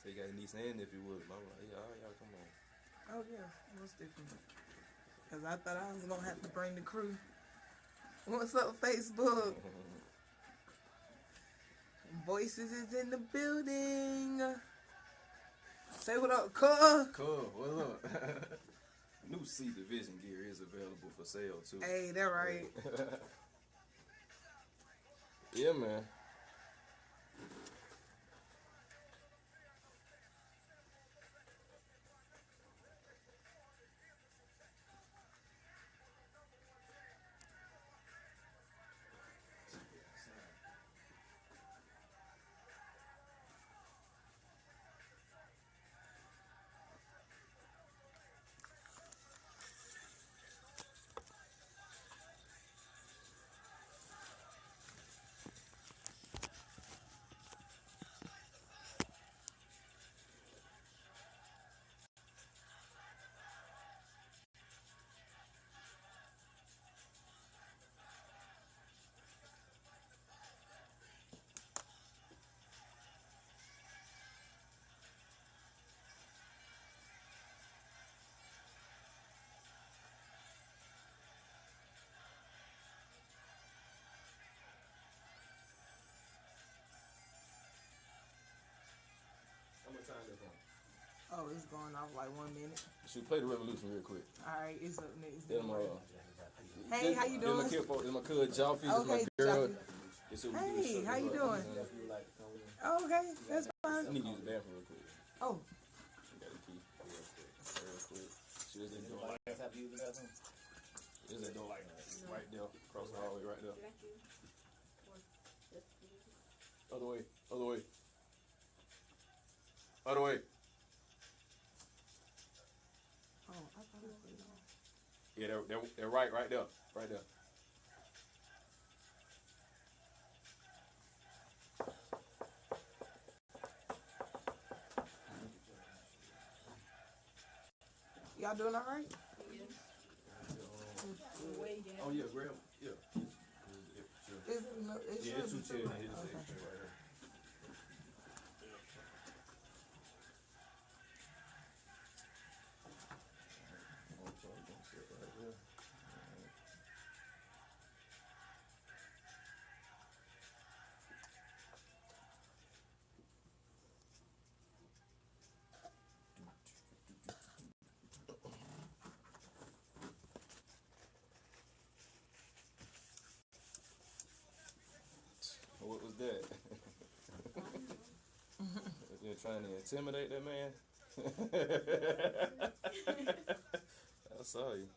So you got a niece and if you would. I'm like, yeah, all right, y'all come on. Oh yeah, most definitely. Cause I thought I was gonna have to bring the crew. What's up, Facebook? Voices is in the building. Say what up, cuz. Cool, what's up? New C Division gear is available for sale too. Hey, that right. Yeah, man. How much time is on? Oh, it's going off like 1 minute. Should play the Revolution real quick. Alright, it's up next. Hey, how you doing? This is my cousin Joffy. This is my Okay, girl. Joffy. Hey, how you doing? Oh, okay, that's fine. I need to use the bathroom real quick. Oh. Got the key. Real quick. She was in the door. There's a door like right there, across the hallway, right there. Other way, other way. Other way. Oh, I thought I put it on. Yeah, they're right there, right there. Y'all doing all right? Oh yeah, grab. Yeah. Yeah, it's 210. It's extra right here. What was that? You're trying to intimidate that man? I saw you.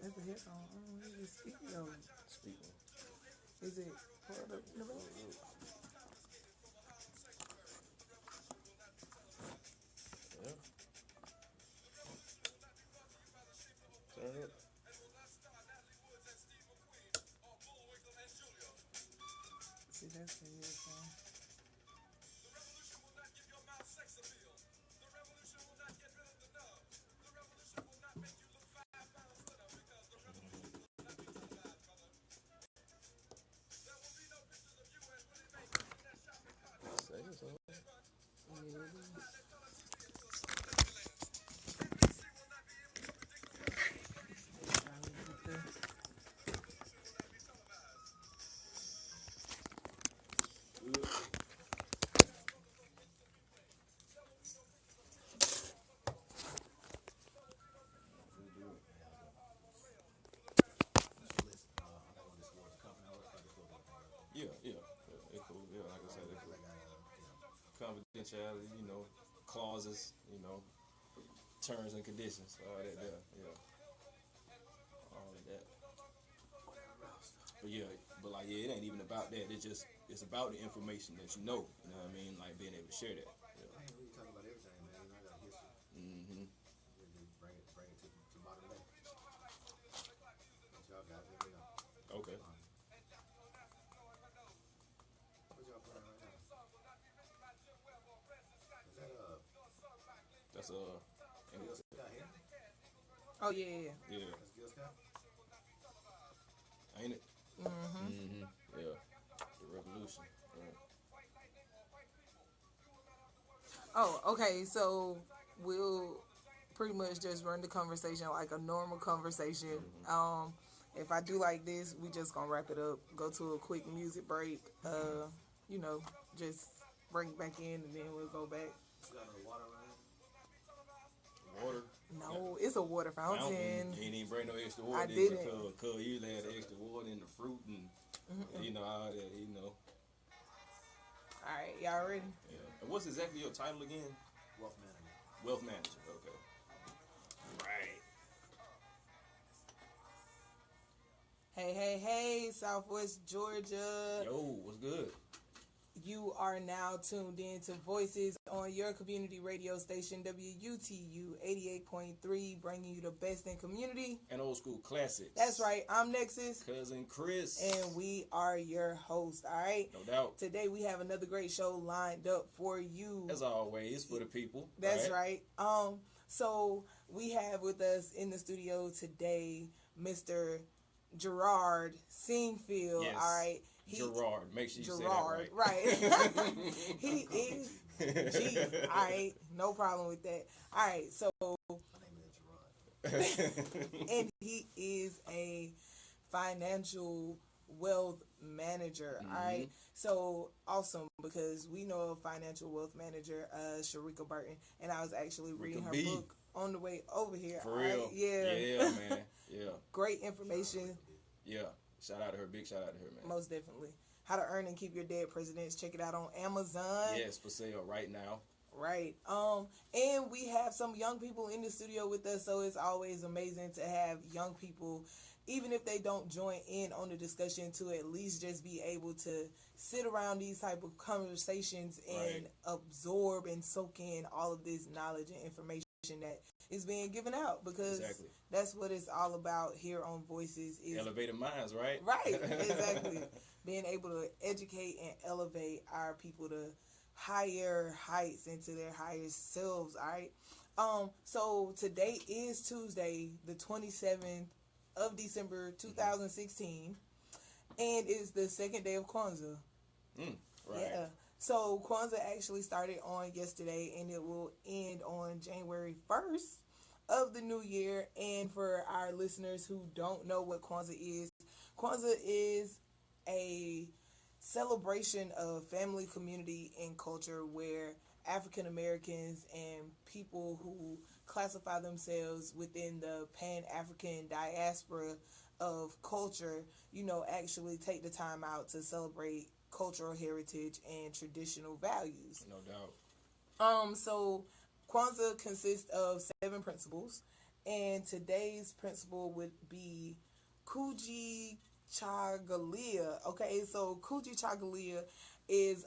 That's the headphone. Oh, it's speaking though. Speaking. Is it plugged up in the back? Yeah. Turn it. See, that's the headphone. Say so. Yeah, it is. Yeah, it's cool. Yeah, like I said, it's cool. Confidentiality, clauses, terms and conditions, all that there, yeah, all of that. But yeah, it ain't even about that. It's about the information that you know what I mean, like being able to share that. Yeah. We talk about everything, man. I got history. Mm-hmm. Bring it to modern day. What y'all got? Let me know. Okay. What y'all playing right now? That's and Gil it's, Scott here. Oh yeah. yeah, That's Gil Scott. ain't it? Mm-hmm. Yeah, the revolution. Right. Oh, okay. So we'll pretty much just run the conversation like a normal conversation. If I do like this, we just gonna wrap it up. Go to a quick music break. You know, just bring it back in, and then we'll go back. You got no water running? Water. No, it's a water fountain. You ain't even bring no extra water. I didn't. Cause usually had extra water in the fruit and you know all that. You know. All right, y'all ready? Yeah. And what's exactly your title again? Wealth manager. Wealth manager. Okay. Right. Hey, Southwest Georgia. Yo, what's good? You are now tuned in to Voices on your community radio station, WUTU 88.3, bringing you the best in community and old school classics. That's right. I'm Nexus. Cousin Chris. And we are your host, all right? No doubt. Today we have another great show lined up for you. As always, for the people. That's right. So we have with us in the studio today Mr. Gerard Singfield, yes. all right? Gerard, make sure you Gerard, say that right. He is G, all right? No problem with that. All right, so My name is Gerard. and he is a financial wealth manager, all right? So awesome, because we know a financial wealth manager, Sharika Burton, and I was actually reading her book on the way over here. For real? Right? Yeah. Yeah, man. Yeah. Great information. Yeah. Shout out to her. Big shout out to her, man. Most definitely. How to Earn and Keep Your Dead Presidents. Check it out on Amazon. Yes, for sale right now. Right. And we have some young people in the studio with us, so it's always amazing to have young people, even if they don't join in on the discussion, to at least just be able to sit around these type of conversations and absorb and soak in all of this knowledge and information that is being given out, because that's what it's all about here on Voices. Is elevated minds, right? Right, exactly. Being able to educate and elevate our people to higher heights and to their higher selves, all right? So today is Tuesday, the 27th of December, 2016, and it's the second day of Kwanzaa. Right. Yeah. So Kwanzaa actually started on yesterday, and it will end on January 1st of the new year. And for our listeners who don't know what Kwanzaa is a celebration of family, community, and culture where African Americans and people who classify themselves within the Pan-African diaspora of culture, actually take the time out to celebrate cultural heritage and traditional values. No doubt. So Kwanzaa consists of 7 principles, and today's principle would be Kujichagulia. Okay, so Kujichagulia is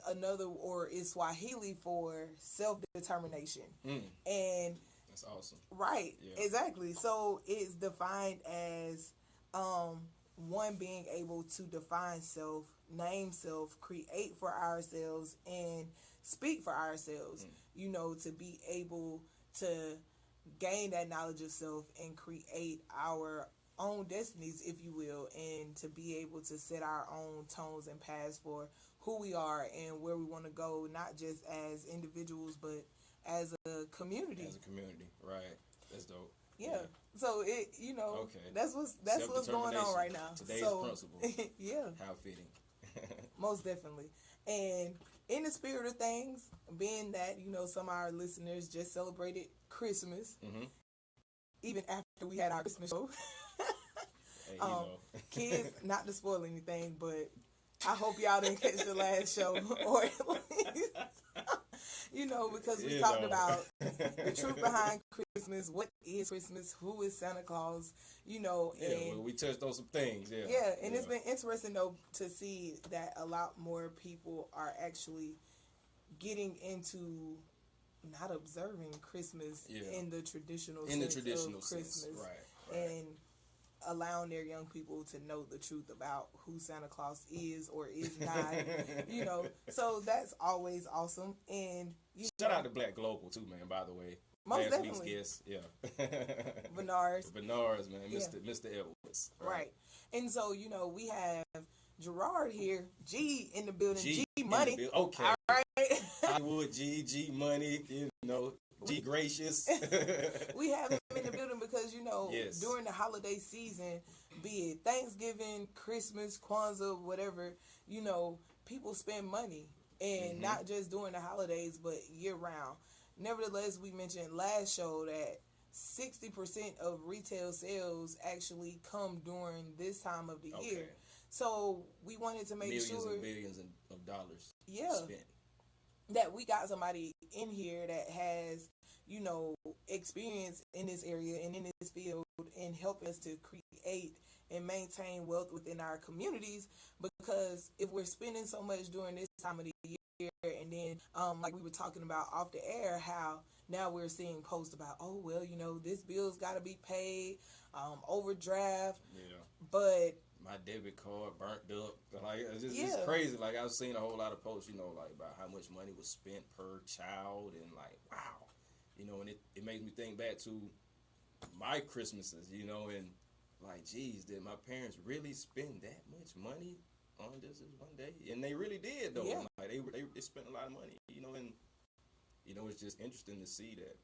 is Swahili for self-determination. And that's awesome. Right, yeah. Exactly. So it's defined as one being able to define self, name self, create for ourselves, and speak for ourselves. To be able to gain that knowledge of self and create our own destinies, if you will, and to be able to set our own tones and paths for who we are and where we want to go, not just as individuals, but as a community. As a community, right. That's dope. Yeah. So it, okay. that's what's going on right now. Today's principle. Yeah. How fitting. Most definitely. And in the spirit of things, being that, some of our listeners just celebrated Christmas, even after we had our Christmas show. Hey, Kids, not to spoil anything, but I hope y'all didn't catch the last show, or at least, because we talked about the truth behind Christmas, what is Christmas, who is Santa Claus, and we touched on some things, and it's been interesting though to see that a lot more people are actually getting into not observing Christmas in the traditional sense of Christmas, right. And allowing their young people to know the truth about who Santa Claus is or is not, so that's always awesome. And shout out to Black Global too, man, by the way. Most last week's definitely. guest. Yeah. Bernard's. Bernard's, man. Yeah. Mr. Edwards. Right. And so, we have Gerard here, G in the building, G G Money. in the okay. All right. Hollywood G Money, G Gracious. We have him in the building because, Yes. during the holiday season, be it Thanksgiving, Christmas, Kwanzaa, whatever, people spend money. And not just during the holidays, but year round. Nevertheless, we mentioned last show that 60% of retail sales actually come during this time of the year. So we wanted to make millions sure and billions of dollars spent. That we got somebody in here that has, experience in this area and in this field and help us to create and maintain wealth within our communities. Because if we're spending so much during this time of the year, and then like we were talking about off the air, how now we're seeing posts about, oh well, this bill's got to be paid, overdraft. Yeah. But my debit card burnt up. Like it's crazy. Like I've seen a whole lot of posts, like about how much money was spent per child, and like wow, and it makes me think back to my Christmases, and like, geez, did my parents really spend that much money on this one day? And they really did, though. Yeah. Like they spent a lot of money, and it's just interesting to see that,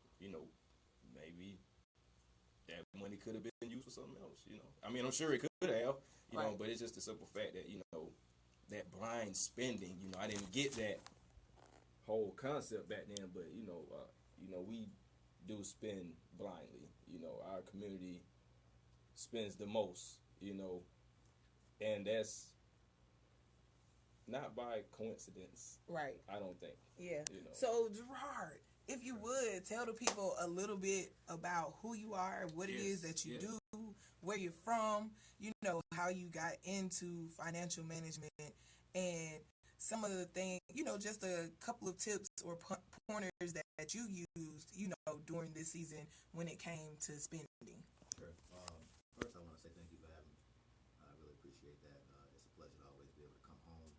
maybe that money could have been used for something else, I mean, I'm sure it could have, right. But it's just the simple fact that, that blind spending, I didn't get that whole concept back then, but, we do spend blindly. Our community spends the most, and that's not by coincidence. Right. I don't think. Yeah. So, Gerard, if you would, tell the people a little bit about who you are, what it is that you do, where you're from, how you got into financial management, and some of the things, just a couple of tips or pointers that you used, during this season when it came to spending. Sure. First, I want to say thank you for having me. I really appreciate that. It's a pleasure to always be able to come home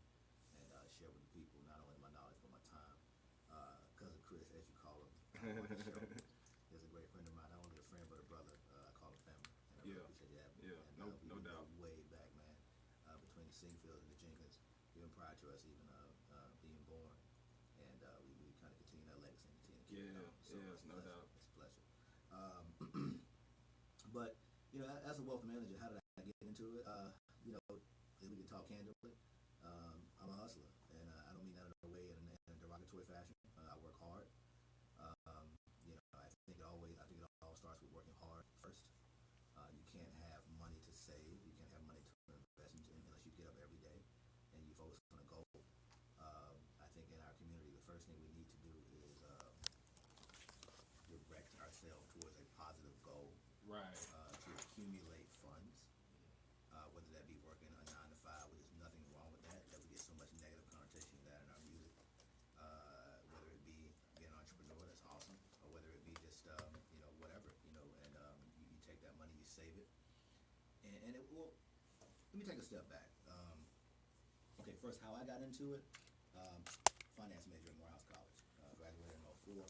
and share with the people not only my knowledge but my time. Cousin Chris, as you call him, on the show, is a great friend of mine. Not only a friend but a brother. I call him family, and I really appreciate you having me. Yeah, and, no doubt. Way back, man, between the Singfield and the Jenkins, even prior to us even being born, and we kind of continue that legacy and continue to keep it on. So no doubt. It's a pleasure. But as a wealth manager, how did I get into it? If we can talk candidly, I'm a hustler, and I don't mean that in a way in a derogatory fashion. I work hard. I think it all starts with working hard first. You can't have money to save. You can't have money to invest unless you get up every day and you focus on a goal. I think in our community, the first thing we need to do is direct ourselves towards a positive goal. Right. To accumulate funds, whether that be working a 9 to 5, which is nothing wrong with that. That we get so much negative connotation of that in our music. Whether it be being an entrepreneur, that's awesome, or whether it be just whatever, and you take that money, you save it, and it will. Let me take a step back. Okay, first, how I got into it. Finance major at Morehouse College. Graduated in 2004.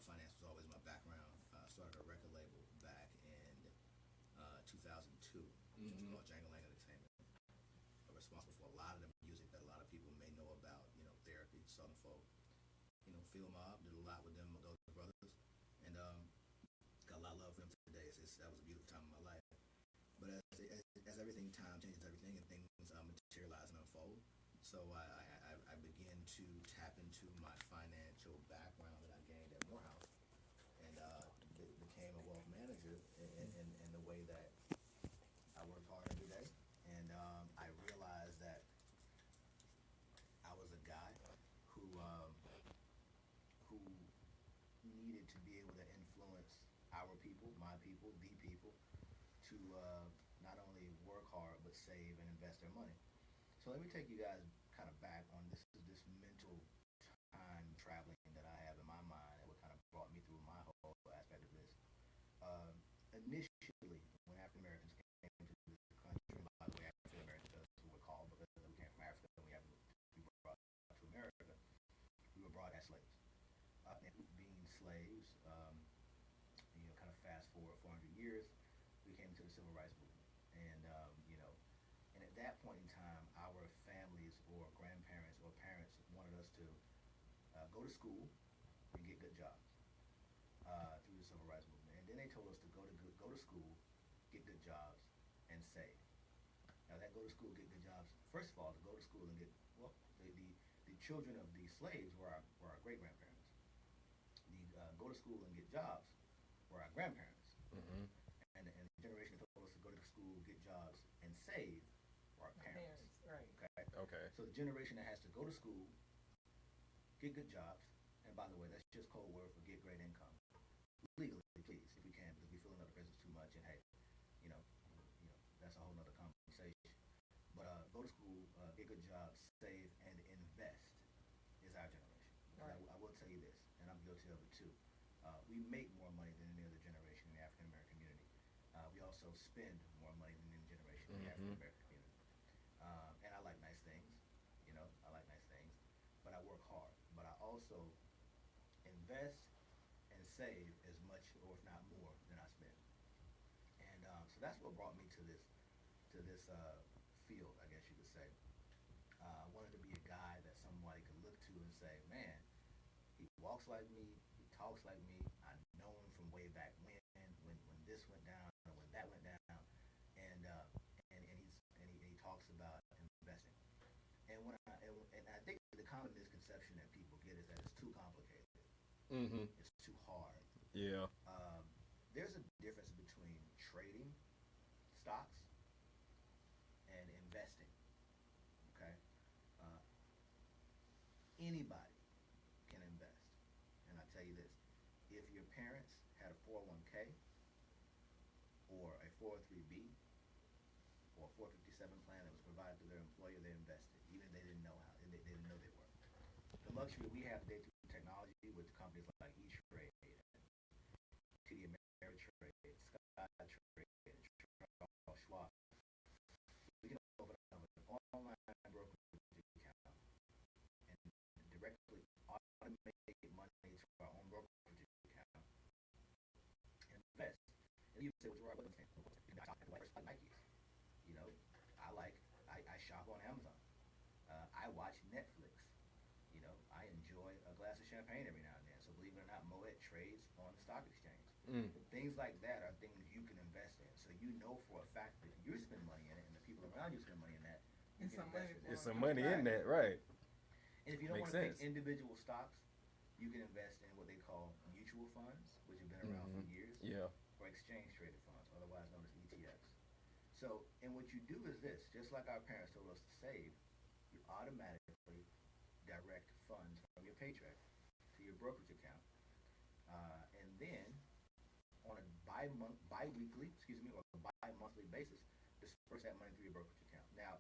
Finance was always my background. Started a record label back in 2002, which was called Jangling Entertainment. Responsible for a lot of the music that a lot of people may know about, Therapy, Southern Folk, Field Mob, did a lot with them, those brothers, and got a lot of love for them today. That was a beautiful time in my life. But as everything, time changes everything, and things materialize and unfold. So I began to tap into my financial background that I gained at Morehouse, and became a wealth manager in the way that I worked hard every day. And I realized that I was a guy who needed to be able to influence our people, my people, the people, to not only work hard but save and invest their money. So let me take you guys kind of back on this mental time traveling that I have in my mind, and what kind of brought me through my whole aspect of this. Initially, when African Americans came to this country, by the way, African Americans is what we're called because we came from Africa and we brought to America, we were brought as slaves. And being slaves. Kind of fast forward 400 years, we came to the civil rights movement, and and at that point in time, our families or grandparents or parents wanted us to go to school and get good jobs through the civil rights movement, and then they told us to go to school, get good jobs, and save. Now that go to school, get good jobs. First of all, to go to school and get well, the children of the slaves were our great grandparents. The go to school and get jobs were our grandparents, Mm-hmm. and the generation that told us to go to school, get jobs, and save were our parents. Right. Okay. Okay. So the generation that has to go to school, get good jobs, and by the way, that's just code word for get great income legally, please, if we can, because we fill in other prisons too much, and hey, that's a whole nother conversation. But go to school, get good jobs, save, and invest is our generation. Right. I will tell you this, and I'm guilty of it too. We make more money than any other generation in the African American community. We also spend more money than any generation in the African Mm-hmm. American community. And I like nice things, I like nice things, but I work hard. But I also invest and save as much, or if not more, than I spend. And so that's what brought me to this field, I guess you could say. I wanted to be a guy that somebody could look to and say, man, he walks like me, he talks like me. I know him from way back when this went down or when that went down, and he talks about investing. And I think the common misconception that people get is that it's too complicated. Mm-hmm. It's too hard. Yeah. There's a difference between trading stocks and investing. Okay, uh, anybody can invest, and I tell you this: if your parents had a 401k or a 403b or a 457 plan that was provided through their employer, they invested, even if they didn't know how, they didn't know they were. The luxury we have today through technology with companies like E-Trade, TD Ameritrade, SkyTrade, Charles Schwab, we can open up an online brokerage account and directly automate money to our own brokerage account and invest. And you say, what's your right? I like Nikes. You know, I shop on Amazon. I watch Netflix. I enjoy a glass of champagne every now and then. So believe it or not, Moet trades on the stock exchange. Mm. Things like that are things you can invest in. So you know for a fact that if you spend money in it and the people around you spend money in that, you It's can some invest money in for it. It's some money in that, right? And if you don't Makes want to pick sense. individual stocks, you can invest in what they call mutual funds, which have been around for Mm-hmm. years, Yeah. or exchange traded funds, otherwise known as ETFs. So, and what you do is this: just like our parents told us to save, you automatically direct funds from your paycheck to your brokerage account, and then on a or bi-monthly basis, disperse that money through your brokerage account. Now,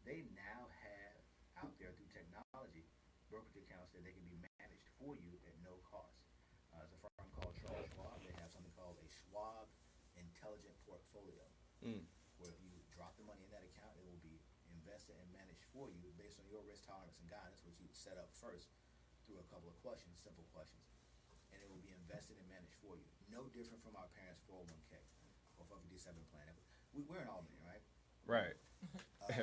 they now have out there through technology brokerage accounts that they can be managed for you at no cost. There's a firm called Charles Schwab. They have something called a Schwab Intelligent Portfolio, Mm. where if you drop the money in that account, it will be invested and managed for you based on your risk tolerance and guidance, which you set up first through a couple of questions, simple questions, and it will be invested and managed for you. No different from our parents' 401k or 457 plan. We're in Albany, right? Right.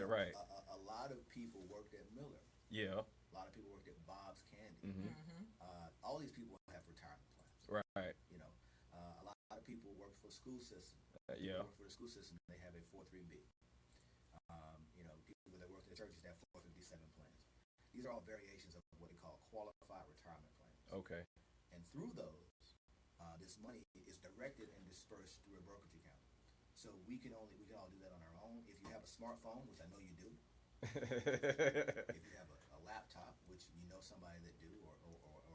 Right. A lot of people worked at Miller. Yeah. A lot of people worked at Bob's Candy. Mm-hmm. All these people have retirement plans. Right. A lot of people work for the school system. Yeah. Work for the school system. They have a 403b. People that work at churches have 457 plans. These are all variations of what they call qualified retirement plans. Okay. And through those, this money is directed and dispersed through a brokerage account. So we can all do that on our own. If you have a smartphone, which I know you do, if you have a laptop, which you know somebody that do, or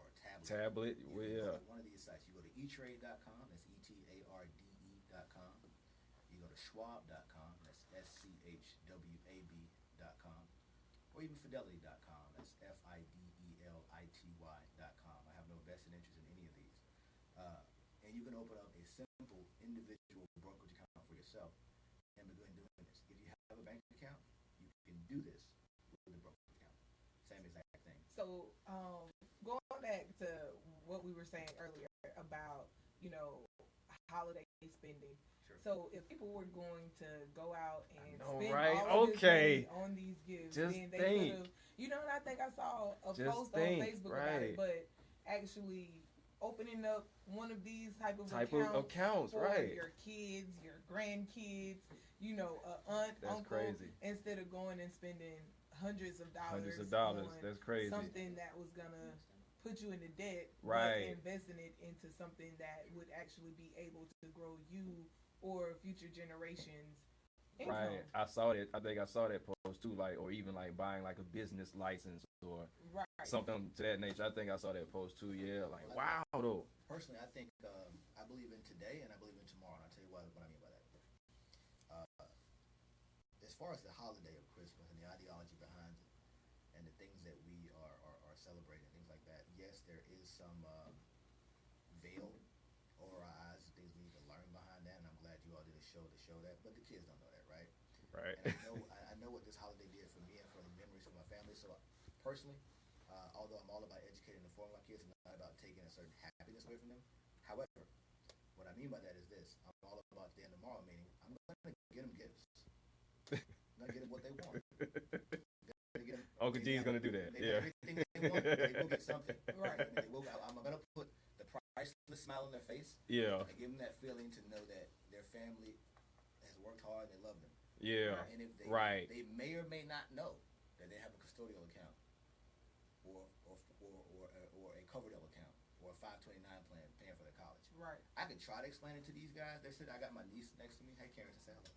a tablet. Well, yeah. One of these sites. You go to etrade.com, that's etarde.com. You go to schwab.com, that's schwab.com. Or even fidelity.com, that's fidelity.com. I have no vested interest in any of these. And you can open up a simple individual brokerage account for yourself and begin doing this. If you have a bank account, you can do this with a brokerage account. Same exact thing. So, going back to what we we were saying earlier about, you know, holiday spending. Sure. So if people were going to go out and know, spend right? all of this Okay. money on these gifts, Just then they think. could have, you know, and I think I saw a Just post think, on Facebook about right. it, but actually opening up one of these type of accounts, for right? your kids, your grandkids, you know, aunt, That's uncle, crazy. instead of going and spending hundreds of Hundreds of dollars. on That's crazy. something that was gonna put you into debt, Right. but investing it into something that would actually be able to grow you or future generations income. Right. I saw that. I think I saw that post too. Like, or even like buying like a business license or Right. something to that nature. I think I saw that post too. Yeah. Like, wow, though. Personally, I think I believe in today and I believe in tomorrow. And I'll tell you what I mean by that. As far as the holiday of Christmas and the ideology behind it and the things that we are celebrating, things like that, yes, there is some veil over our eyes, things we need to learn behind that, and I'm glad you all did a show to show that, but the kids don't know that, right? Right. And I know what this holiday did for me and for the memories for my family, so personally, although I'm all about educating and informing my kids and not about taking a certain happiness away from them, however, what I mean by that is this: I'm all about today and tomorrow, meaning I'm going to get them gifts. I'm going to get them what they want. Uncle G's gonna do that. Yeah. Everything they want, they will get something. Right. I'm gonna put the priceless smile on their face. Yeah. And give them that feeling to know that their family has worked hard and they love them. Yeah. And if they, right. they may or may not know that they have a custodial account, or a Coverdell account, or a 529 plan paying for their college. Right. I could try to explain it to these guys. They said I got my niece next to me. Hey, Karen, say hello.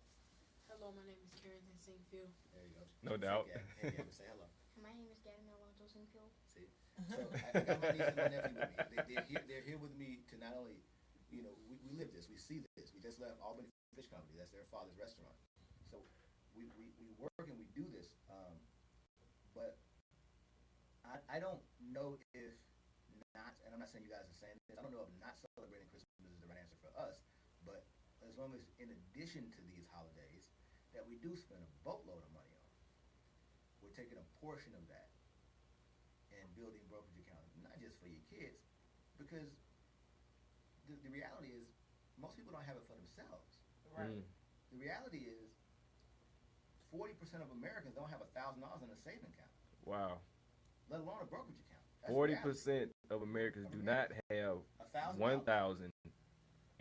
Hello, my name is Karen Singfield. There you go. No doubt. Hey, Gavin, say hello. My name is Gavin Alonso Singfield. See, so I got my niece and my nephew with me. They're here with me to not only, you know, we live this, we see this. We just left Albany Fish Company. That's their father's restaurant. So we work and we do this. But I don't know if not, and I'm not saying you guys are saying this, I don't know if not celebrating Christmas is the right answer for us. But as long as in addition to these holidays that we do spend a boatload of money on, we're taking a portion of that and building brokerage accounts, not just for your kids, because the reality is most people don't have it for themselves. Right. The reality is 40% of Americans don't have $1,000 in a savings account. Wow. Let alone a brokerage account. 40% of Americans do not have 1,000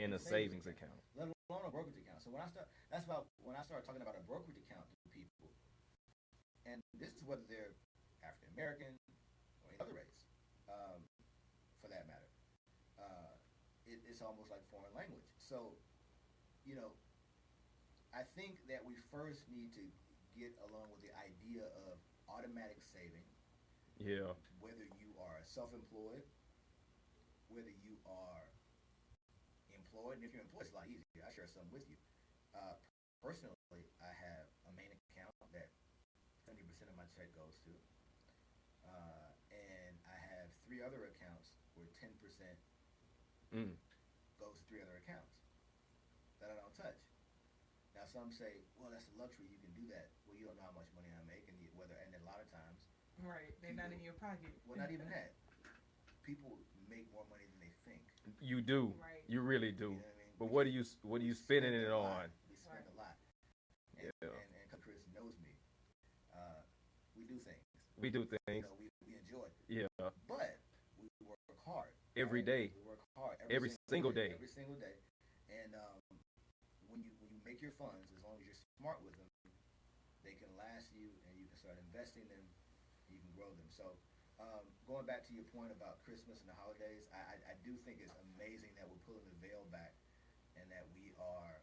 in a savings account. Let alone a brokerage account. So when I start talking about a brokerage account to people, and this is whether they're African American or any other race, for that matter, it's almost like foreign language. So, you know, I think that we first need to get along with the idea of automatic saving. Yeah. Whether you are self-employed, whether you are employed, and if you're employed, it's a lot easier. I share some with you. Personally, I have a main account that 70% of my check goes to, and I have 3 other accounts where 10% goes to 3 other accounts that I don't touch. Now, some say, "Well, that's a luxury. You can do that." Well, you don't know how much money I make, and a lot of times, right, they're not in your pocket. Well, not even that. People make more money than they think. You do. Right. You really do. You know what I mean? But what are you spending it on? We spend a lot. Yeah. And Chris knows me. We do things. We do things. You know, we enjoy it. Yeah. But we work hard. Every day. We work hard Every single day. Every single day. And when you make your funds, as long as you're smart with them, they can last you, and you can start investing them. You can grow them. So, going back to your point about Christmas and the holidays, I do think it's amazing that we're pulling the veil back, and that we are.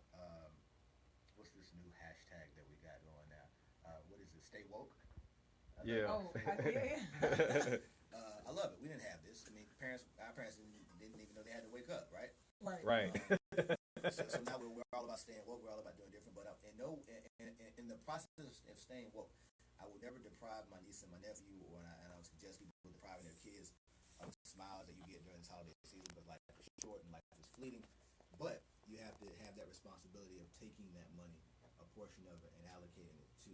What's this new hashtag that we got going now? What is it? Stay woke. Yeah. Oh, yeah. I love it. We didn't have this. I mean, our parents didn't even know they had to wake up, right? Right. So now we're all about staying woke. We're all about doing different. But in the process of staying woke, I will never deprive my niece and my nephew, and I would suggest people depriving their kids of the smiles that you get during this holiday season. But life is short and life is fleeting. But you have to have that responsibility of taking that money, a portion of it, and allocating it to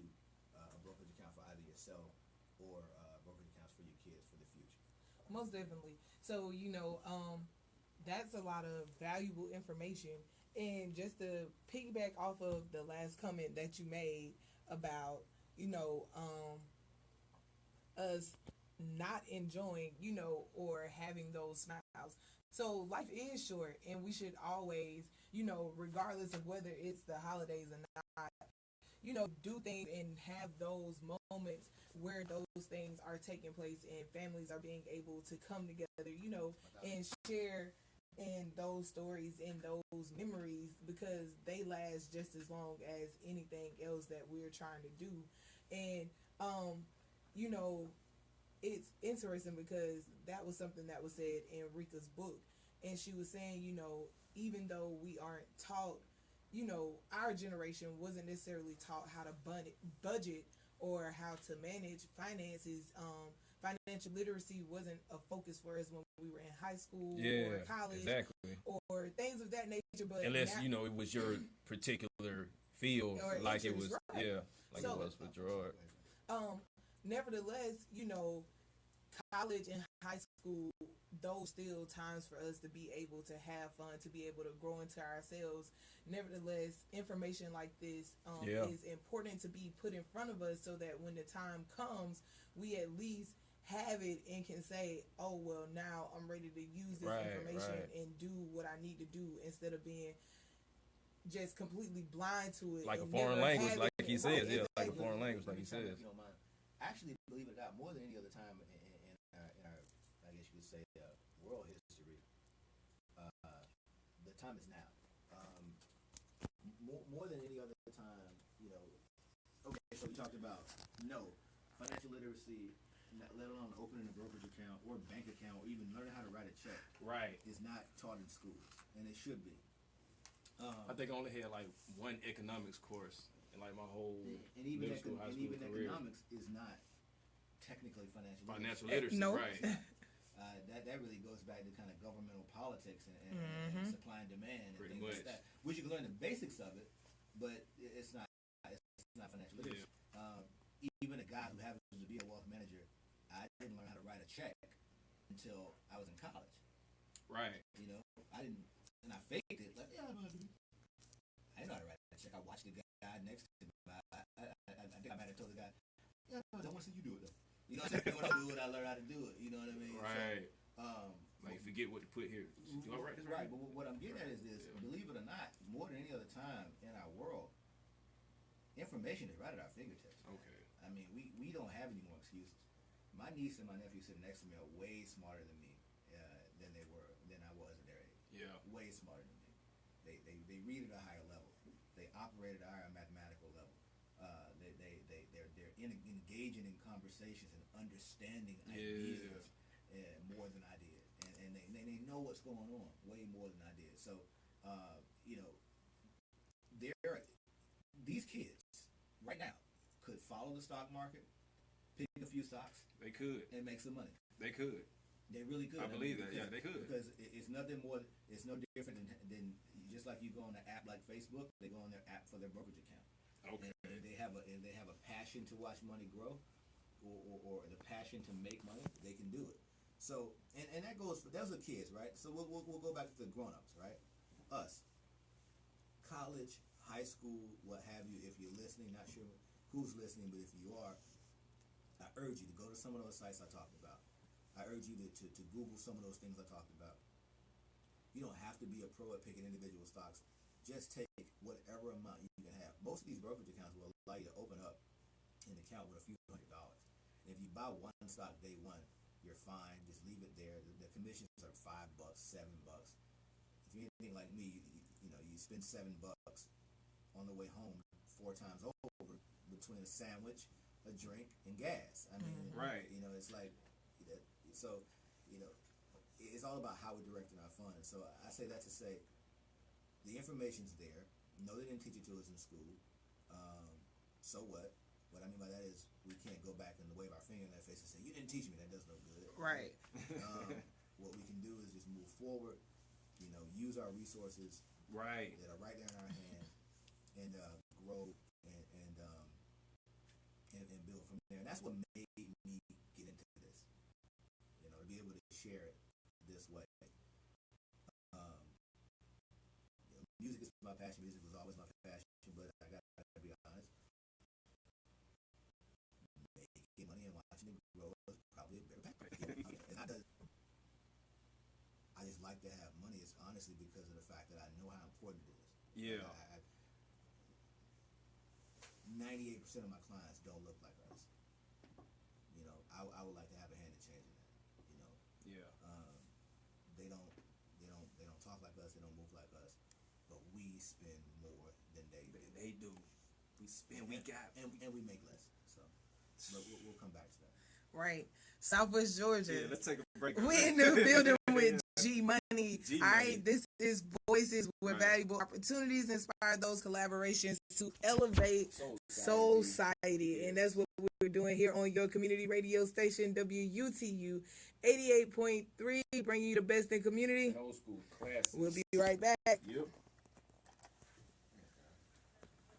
a brokerage account for either yourself or brokerage accounts for your kids for the future. most definitely. So, that's a lot of valuable information. And just to piggyback off of the last comment that you made about, you know, us not enjoying, or having those smiles. So life is short, and we should always, regardless of whether it's the holidays or not, do things and have those moments where those things are taking place and families are being able to come together, and share in those stories and those memories because they last just as long as anything else that we're trying to do. And, you know, it's interesting because that was something that was said in Rika's book. And she was saying, even though we aren't taught, our generation wasn't necessarily taught how to budget or how to manage finances. Financial literacy wasn't a focus for us when we were in high school or college, exactly. or things of that nature. But unless it was your particular field, or like it interest, was, right? like So, it was for Gerard. Nevertheless, college and high school, those still times for us to be able to have fun, to be able to grow into ourselves. Nevertheless, information like this is important to be put in front of us so that when the time comes, we at least have it and can say, oh, well, now I'm ready to use this information and do what I need to do instead of being just completely blind to it. Like a foreign language, like he says. Yeah, like a foreign language, like he says. Actually, believe it or not, more than any other time in our I guess you could say, world history, the time is now. More than any other time, Okay, so we talked about financial literacy, let alone opening a brokerage account or bank account, or even learning how to write a check. Right. Is not taught in school, and it should be. I think I only had like one economics course in like my whole and even middle school, high school career. Economics is not technically financial literacy. No. Right. That really goes back to kind of governmental politics and supply and demand and Pretty things much. like that. Which you can learn the basics of it, but it's not financial literacy. Even a guy who happens to be a wealth manager, I didn't learn how to write a check until I was in college. Right. I didn't, and I faked it. Like, I didn't know how to write a check. I watched the guy next to me. I think I might have told the guy, I don't want to see you do it though. You know what I'm saying? When I do it, I learn how to do it. You know what I mean? Right. So, like forget what to put here. Do I write this right? But what I'm getting at is this: believe it or not, more than any other time in our world, information is right at our fingertips. Okay. I mean, we don't have any more excuses. My niece and my nephew sitting next to me are way smarter than me, than I was at their age. Yeah. Way smarter than me. They read at a higher level. They operate at a higher mathematical level. They're engaging in conversations and understanding ideas more than I did, and they know what's going on way more than I did. So, these kids right now could follow the stock market, pick a few stocks. They could. And make some money. They could. They really could. I believe that. Yeah, they could. Because it's nothing more. It's no different than just like you go on an app like Facebook. They go on their app for their brokerage account. Okay. And they have a passion to watch money grow, or the passion to make money. They can do it. So and that goes for those are kids, right? So we'll go back to the grown-ups, right? Us, college, high school, what have you. If you're listening, not sure who's listening, but if you are, I urge you to go to some of those sites I talked about. I urge you to Google some of those things I talked about. You don't have to be a pro at picking individual stocks. Just take whatever amount you can have. Most of these brokerage accounts will allow you to open up an account with a few $100. And if you buy one stock day one, you're fine. Just leave it there. The commissions are $5, $7. If you're anything like me, you spend $7 on the way home 4 times over between a sandwich, a drink, and gas. I mean, right. It's like, so, it's all about how we're directing our funds. So I say that to say, the information's there. No, they didn't teach it to us in school. So what? What I mean by that is we can't go back and wave our finger in their face and say, you didn't teach me. That does no good. Right. What we can do is just move forward, use our resources that are right there in our hand, and grow and build from there. And that's what made me get into this. To be able to share it this way. Music is my passion. Music was always my passion, but I got to be honest. Making money and watching it grow is probably a better passion. And I just like to have money. It's honestly because of the fact that I know how important it is. Yeah. 98% of my clients don't look like us. You know, I would like to have a hand in changing that. You know. Yeah. They don't talk like us. They don't move like us. But we spend more than they do. They do. We spend. We got. And we make less. So, but we'll come back to that. Right. Southwest Georgia. Yeah. Let's take a break. We're in the building with G Money. G All Money. right, this is Voices where valuable opportunities inspire those collaborations to elevate society. And that's what we're doing here on your community radio station, WUTU 88.3, bringing you the best in community. Old school classics. We'll be right back. Yep.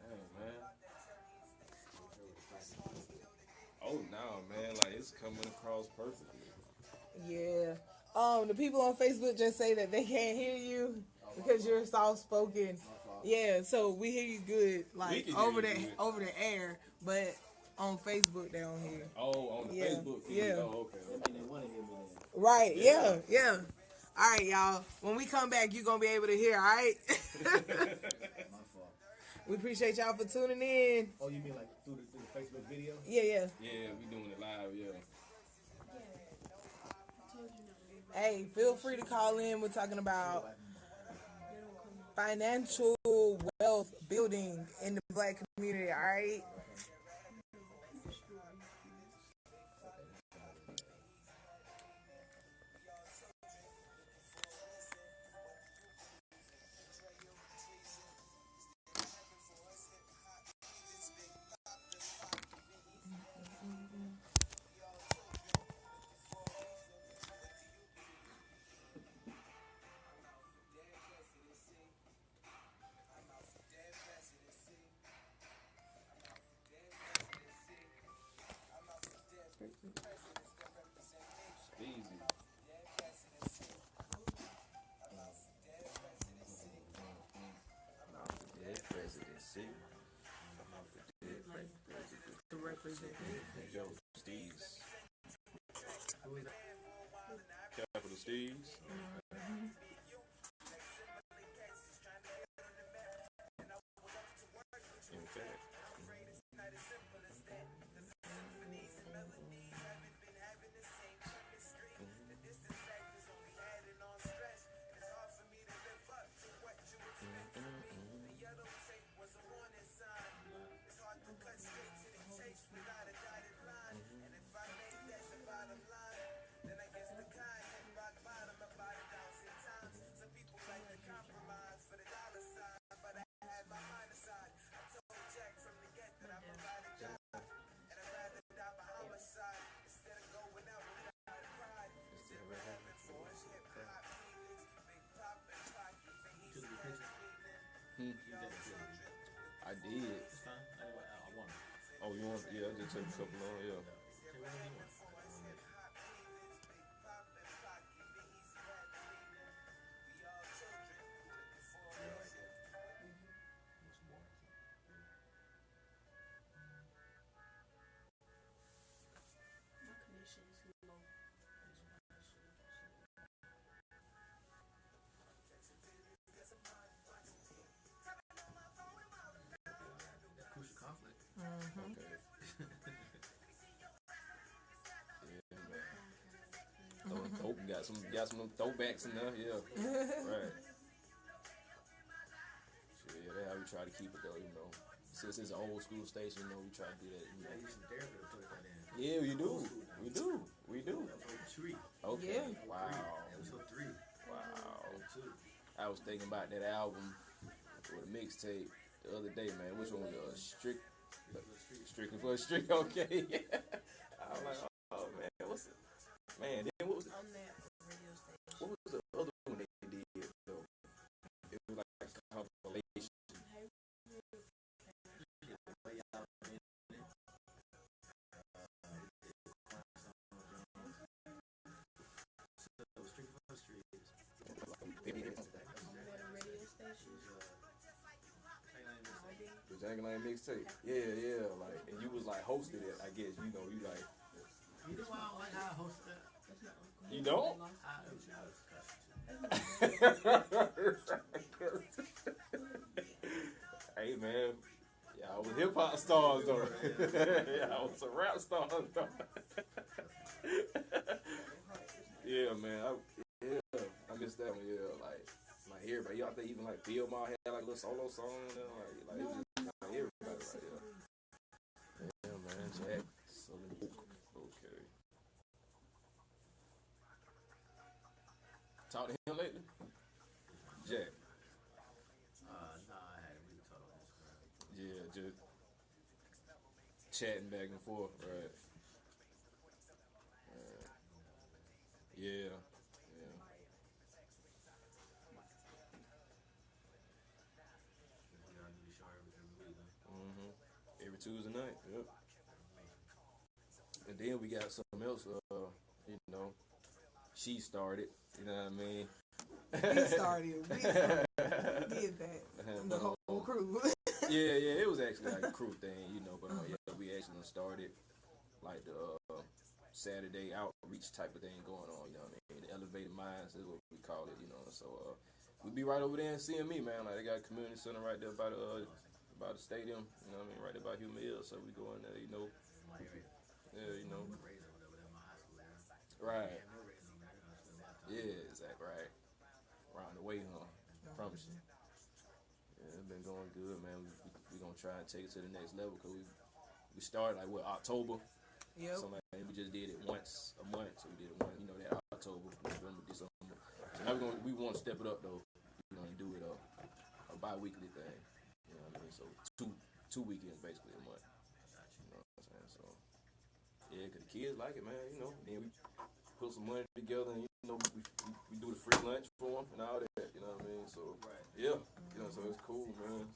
Dang, man. Oh, no, man. Like, it's coming across perfectly. Yeah. The people on Facebook just say that they can't hear you because you're soft spoken. Yeah, so we hear you good, like over the air, but on Facebook they don't hear. Oh, on the Facebook feed. Yeah. Oh, okay. Right, yeah. All right, y'all. When we come back, you're going to be able to hear, all right? My fault. We appreciate y'all for tuning in. Oh, you mean like through the Facebook video? Yeah. Yeah, we doing it live, yeah. Hey, feel free to call in. We're talking about financial wealth building in the Black community, all right? Capital Steve's. I did. Oh, you want? Yeah, I just took a couple on. Yeah. Got some throwbacks in there, yeah. Right. Sure, yeah, that's how we try to keep it though, you know. Since it's an old school station, you know, we try to do that, you know. Yeah, we do. We do. Okay. Yeah. Wow. Episode 3. Wow. I was thinking about that album or the mixtape the other day, man. Which one was it? Strictly for a Streak, okay. I was like, oh man, what's it? Man, then what was it? What was the other one they did though? It was like a compilation. Jangle Lane mixtape. Yeah, like, and you was like hosted it, I guess, you know, you like. You know why I don't like how I hosted that? You don't? Hey man, y'all was hip hop stars though. Y'all was some rap stars though. Yeah, man. I missed that one. Yeah, like everybody. Y'all think even like V.O.I.C.E.S had like a little solo song, you know, like it was just like everybody right there. Yeah, man. Jack. Okay. Talk to him lately? Jack. No, I hadn't really talked on Instagram. Yeah, just chatting back and forth, right? Yeah. Y'all do the show every week, huh? Every Tuesday night. Yep. And then we got something else. You know, she started. You know what I mean? We started. We did that. The whole crew. yeah. It was actually like a crew thing, you know. But yeah, we actually started like the Saturday outreach type of thing going on. You know what I mean? The Elevated Minds is what we call it. You know. So we be right over there in CME, man. Like they got a community center right there by the stadium. You know what I mean? Right there by Hume Hill. So we go in there. You know. My area. Yeah, you know. My high school area. Right. No raisins on there. I spend a lot of time. Yeah, exactly. Right. Round the way, huh? I promise you. Yeah, it's been going good, man. We gonna try and take it to the next level because we started like October. Yep. So like we just did it once a month. So we did it one, you know, that October, November, December. So now we want to step it up though, you know, and do it a bi-weekly thing. You know what I mean? So two weekends basically a month. You know what I'm saying? So yeah, cause the kids like it, man. You know, then we put some money together and you know we do the free lunch for them and all that. You know what I mean? So yeah, you know, so it's cool, man.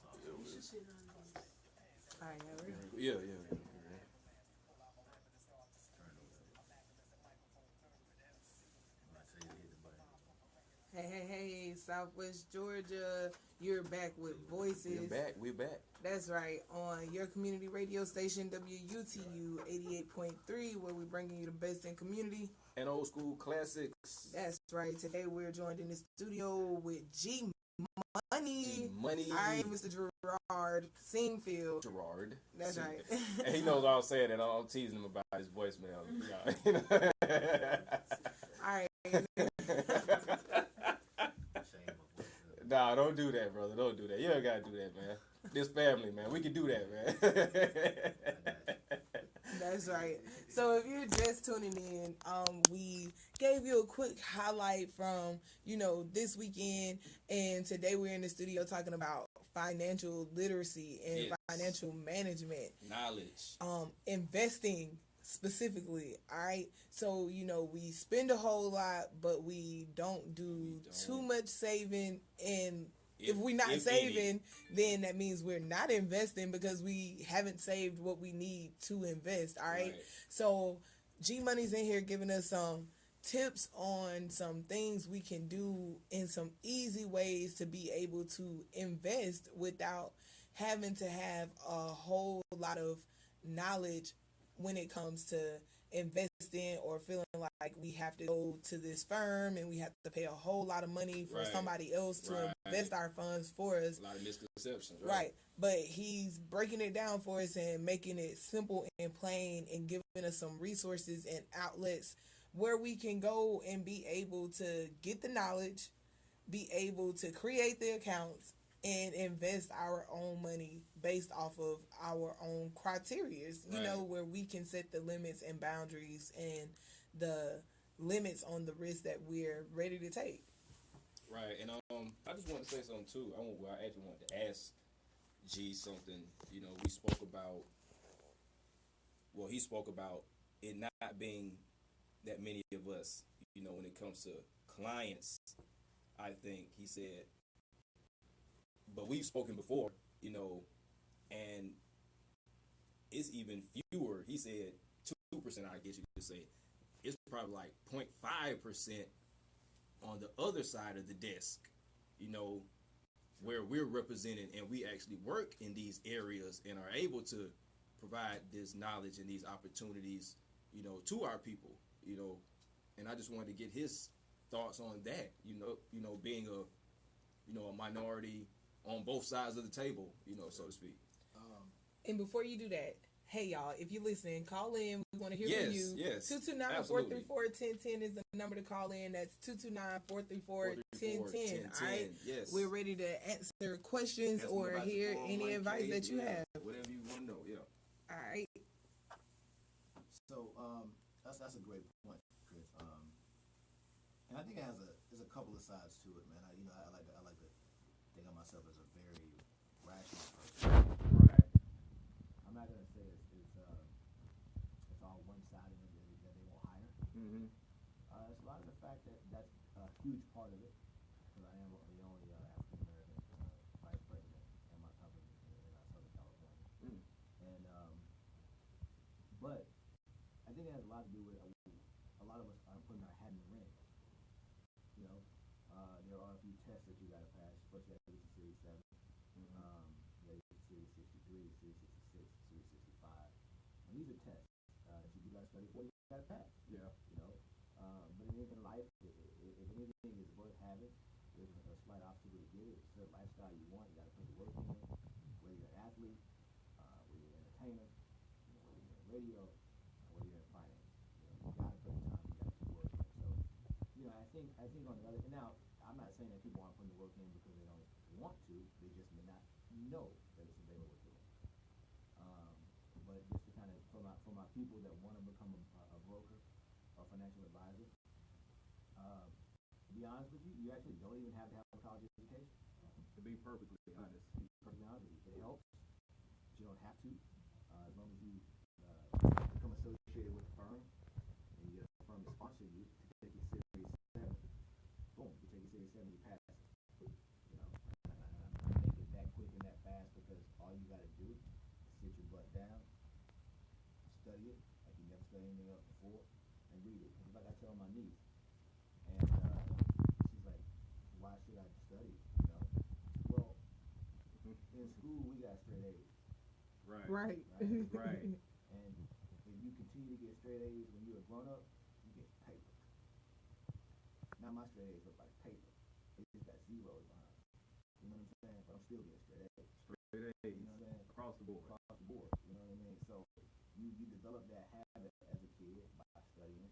Yeah, yeah. Hey, Southwest Georgia, you're back with Voices. We're back. That's right, on your community radio station, WUTU 88.3, where we're bringing you the best in community. And old school classics. That's right. Today we're joined in the studio with G Money. All right, Mr. Gerard Singfield. Gerard. That's right. And he knows I was saying that. I'm teasing him about his voicemail. All right. Nah, don't do that, brother. Don't do that. You don't gotta do that, man. This family, man. We can do that, man. That's right. So if you're just tuning in, we gave you a quick highlight from, this weekend, and today we're in the studio talking about financial literacy and financial management. Knowledge. Investing specifically, all right? So, we spend a whole lot, but we don't do too much saving, and if we're not saving, then that means we're not investing because we haven't saved what we need to invest, all right? So G Money's in here giving us some tips on some things we can do in some easy ways to be able to invest without having to have a whole lot of knowledge when it comes to investing or feeling like we have to go to this firm and we have to pay a whole lot of money for somebody else to invest our funds for us. A lot of misconceptions, right? But he's breaking it down for us and making it simple and plain and giving us some resources and outlets where we can go and be able to get the knowledge, be able to create the accounts, and invest our own money based off of our own criteria, where we can set the limits and boundaries and the limits on the risk that we're ready to take. Right, and I just want to say something too. I actually wanted to ask G something. We spoke about. Well, he spoke about it not being that many of us. When it comes to clients, I think he said. But we've spoken before, and it's even fewer. He said 2%, I guess you could say. It's probably like 0.5% on the other side of the desk, where we're represented and we actually work in these areas and are able to provide this knowledge and these opportunities, to our people, and I just wanted to get his thoughts on that, being a minority on both sides of the table, so to speak. And before you do that, hey y'all, if you're listening, call in. We want to hear from you. Yes. 229-434-1010 is the number to call in. That's 229-434-1010. All right. Yes. We're ready to answer questions or hear any advice that you have. Whatever you want to know. Yeah. All right. So that's a great point, Chris. And I think there's a couple of sides to it, man. I like to think of myself as a very rational person. Right. I'm not gonna say it's all one sided that they won't hire. Mm-hmm. It's a lot of the fact that that's a huge part of it, because I am the only African American vice president in my company in Southern California. Mm. And but I think it has a lot to do with a lot of us are putting our hat in the ring. There are a few tests that you got to pass. First, you got to get to Series 7. You got to get to Series 63, Series 66, Series 65. And these are tests that you got to study for. You got to pass. Yeah. But in life, if anything is worth having, there's a slight obstacle to get it. It's a certain lifestyle you want. You got to put the work in. Whether you're an athlete, whether you're an entertainer, whether you're in radio, whether you're in finance, you got to put the time. You got to put the work in. So, I think on the other. Now, I'm not saying that people aren't putting the work in because they don't want to. They just may not know that it's available to them. But just to kind of for my people that want to become a broker or financial advisor, to be honest with you, you actually don't even have to have a college education. To be perfectly honest. It helps, but you don't have to. As long as you become associated with the firm and you get a firm to sponsor you to take your Series 7, boom, you take your Series 7, you pass it. And I make it that quick and that fast because all you got to do is sit your butt down, study it like you never studied anything else before, and read it. It's like I tell my niece, and she's like, "Why should I study?" Well, in school we got straight A's. Right. And if you continue to get straight A's when you're a grown up, you get paper. Now my straight A's look like paper. They just got zeros behind them. You know what I'm saying? But I'm still getting straight A's. Straight A's. You know what I'm saying? Across the board. You know what I mean? So you develop that habit as a kid by studying,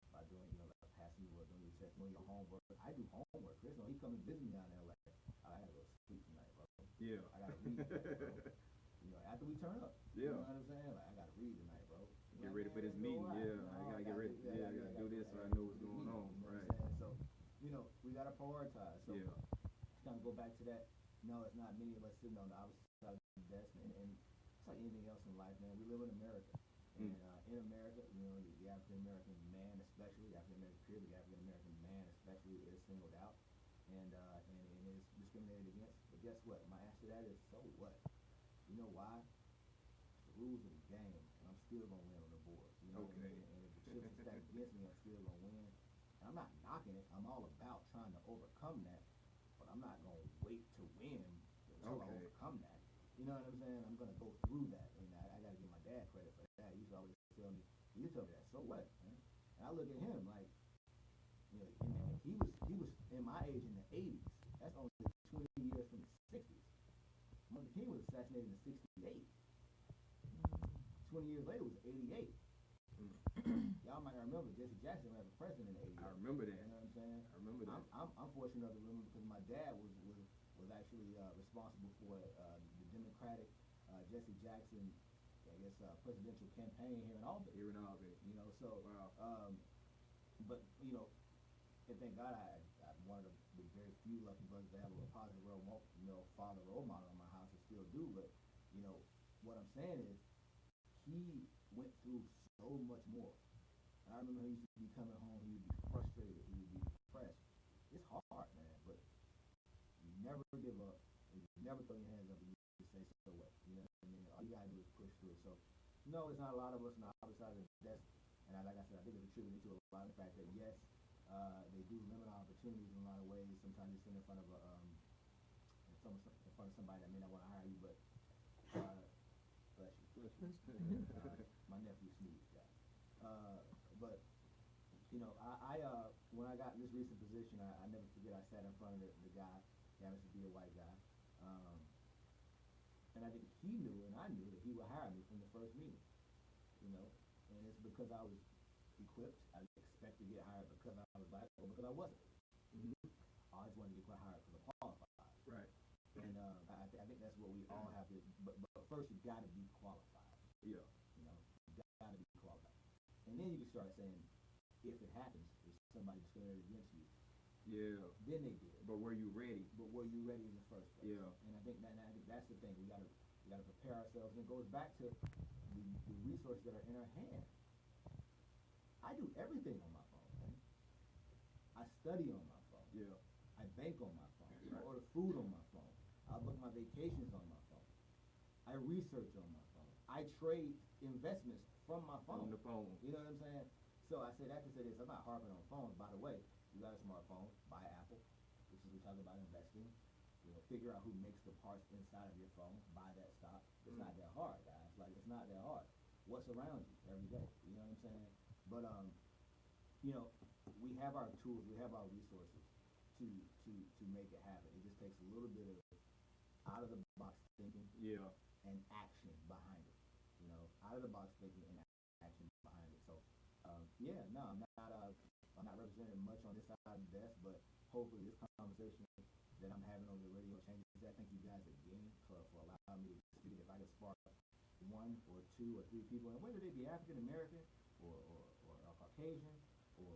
by doing, like passing your work, doing your test, doing your homework. I do homework. Chris, he come and visit me down there like, I gotta go to sleep tonight, bro. Yeah. I gotta read tonight, bro. After we turn up. Yeah. You know what I'm saying? Like, I gotta read tonight, bro. Get ready for this meeting. Yeah. I gotta get ready. I gotta do this so I know what's going on. Right. So, we gotta prioritize. So, just kind of go back to that. No, it's not many of us sitting on the opposite side of the desk, and it's like anything else in life, man. We live in America, and in America, the African American man, especially the African American period, the African American man, especially, is singled out, and is discriminated against. But guess what? My answer to that is, so what? You know why? The rules of the game, and I'm still gonna win on the board. Okay. And if the chips are stacked against me, I'm still gonna win. And I'm not knocking it. I'm all about trying to overcome that, but I'm not gonna wait to win until I overcome that. You know what I'm saying? I'm gonna go through that, and I gotta give my dad credit for that. He used to always tell me, "You tell me that, so what?" Man? And I look at him like, he was in my age in the '80s. That's only 20 years from the '60s. Martin Luther King was assassinated in '68. 20 years later was '88. Y'all might remember Jesse Jackson ran for president in '88. I remember that. You know what I'm saying? I remember that. I'm fortunate enough to remember because my dad was actually responsible for the Democratic Jesse Jackson, presidential campaign here in Albany. So wow. But and thank God I'm one of the very few lucky brothers to have a positive father role model in my house and still do. But what I'm saying is, he went through so much more. And I remember he used to be coming home, he would be frustrated, he would be depressed. It's hard, man, but you never give up, and you never throw your hands up, and you just say, so what? You know what I mean? All you gotta do is push through. So, no, it's not a lot of us on the opposite side of the desk. And like I said, I think it's attributed to a lot of the fact that, yes, they do limit opportunities in a lot of ways. Sometimes you sit in front of a in front of somebody that may not want to hire you, but bless you. My nephew Smooth guy. But I when I got this recent position, I never forget. I sat in front of the guy. He happens to be a white guy, and I think he knew, and I knew that he would hire me from the first meeting. And it's because I was equipped. I didn't expect to get hired because I was black or because I wasn't. Mm-hmm. I always wanted to get hired because I'm qualified. Right. And I think that's what we all have to. But first, you got to be qualified. Yeah. You got to be qualified, and then you can start saying, if it happens, if somebody discriminated against you, yeah, then they did. But were you ready? But were you ready in the first place? Yeah. And I think that's the thing. We gotta prepare ourselves, and it goes back to the resources that are in our hand. I do everything on my phone, man. I study on my phone. Yeah. I bank on my phone. Right. I order food on my phone. I book my vacations on my phone. I research on my phone. I trade investments from my phone. On the phone. You know what I'm saying? So I say that to say this. I'm not harping on phones. By the way, you got a smartphone, buy Apple. This is we talk about investing. Figure out who makes the parts inside of your phone. Buy that stock. It's not that hard, guys. Like, it's not that hard. What's around you every day? You know what I'm saying? But we have our tools. We have our resources to make it happen. It just takes a little bit of out of the box thinking. Yeah. And action behind it. Out of the box thinking and action behind it. So, I'm not representing much on this side of the desk, but hopefully this conversation that I'm having over the radio changes that. Thank you guys again for allowing me to speak. If I could spark one or two or three people, and whether they be African American or Caucasian or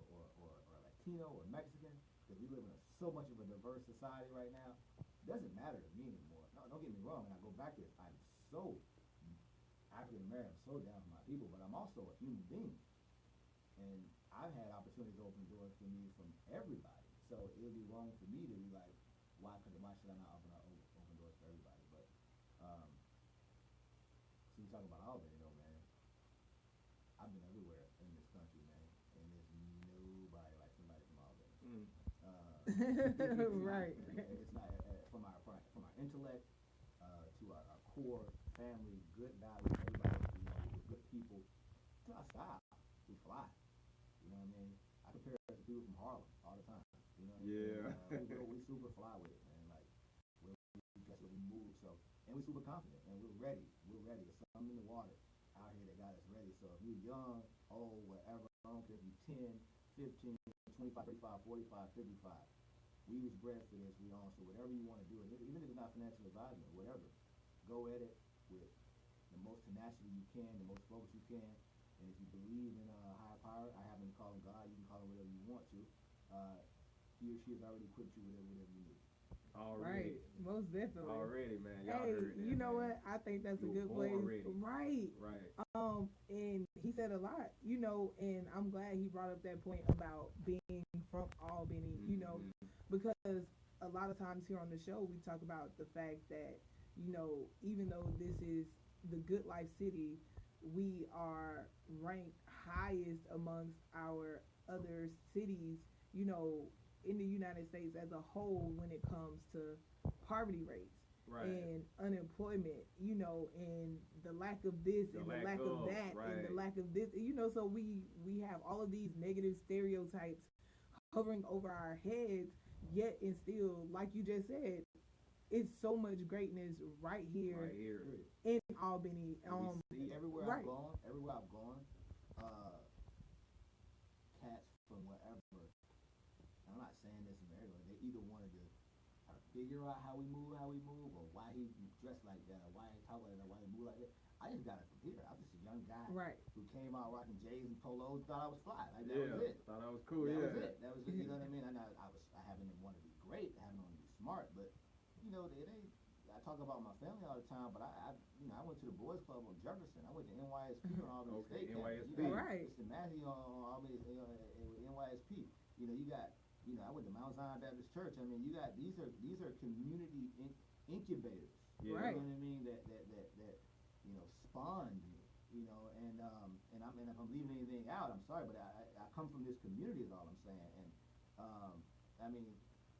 Latino or Mexican, because we live in so much of a diverse society right now, it doesn't matter to me anymore. No, don't get me wrong, and I go back to this. I'm so African American, I'm so down for my people, but I'm also a human being. And I've had opportunities to open doors for me from everybody. So it would be wrong for me to be like, why should I not open doors for everybody? But so we talk about Albany though, man. I've been everywhere in this country, man, and there's nobody like somebody from Albany. Right. It's not from our intellect to our core family, good values, everybody, we're good people. To our style, we fly. You know what I mean? I compare us to people from Harlem all the time. You know what I mean? We super fly with it, man. Like that's what we move. So, and we're super confident, and we're ready. We're ready. There's something in the water out here that got us ready. So if you're young, old, whatever, I don't care if you're 10, 15, 25, 35, 45, 55. We was bred for this. We on. So whatever you want to do, even if it's not financial advisement, whatever, go at it with the most tenacity you can, the most focus you can. And if you believe in a higher power, I happen to call him God. You can call him whatever you want to. He or she has already equipped you with whatever you need. Right, Already. most definitely. Already, man. Y'all hey, heard that, you know man. what? I think that's a You're good place. Ready. Right. And he said a lot, and I'm glad he brought up that point about being from Albany, because a lot of times here on the show we talk about the fact that, even though this is the Good Life City, we are ranked highest amongst our other cities, in the United States as a whole when it comes to poverty rates. Right. And unemployment, and the lack of this and the lack of that and the lack of this, so we have all of these negative stereotypes hovering over our heads, yet and still, like you just said, it's so much greatness right here in Albany. See, everywhere I've gone, cats from wherever, I'm not saying this in everywhere, they either wanted to figure out how we move, or why he dressed like that, or why he talk like that, or why he move like that. I just got it from here. I was just a young guy who came out rocking J's and polos, thought I was fly. Like that was it. Thought I was cool. That was it. That was it. You know what I mean? I haven't want to be great. I haven't want to be smart, but it ain't. I talk about my family all the time, but I went to the boys club on Jefferson. I went to NYSP on Albany State. NYSP. Right. Mr. Matthew on Albany NYSP. You got. I went to Mount Zion Baptist Church. I mean, you got these are community incubators. Yeah. Right. You know what I mean? That spawned me. And if I'm leaving anything out, I'm sorry, but I come from this community is all I'm saying. And I mean,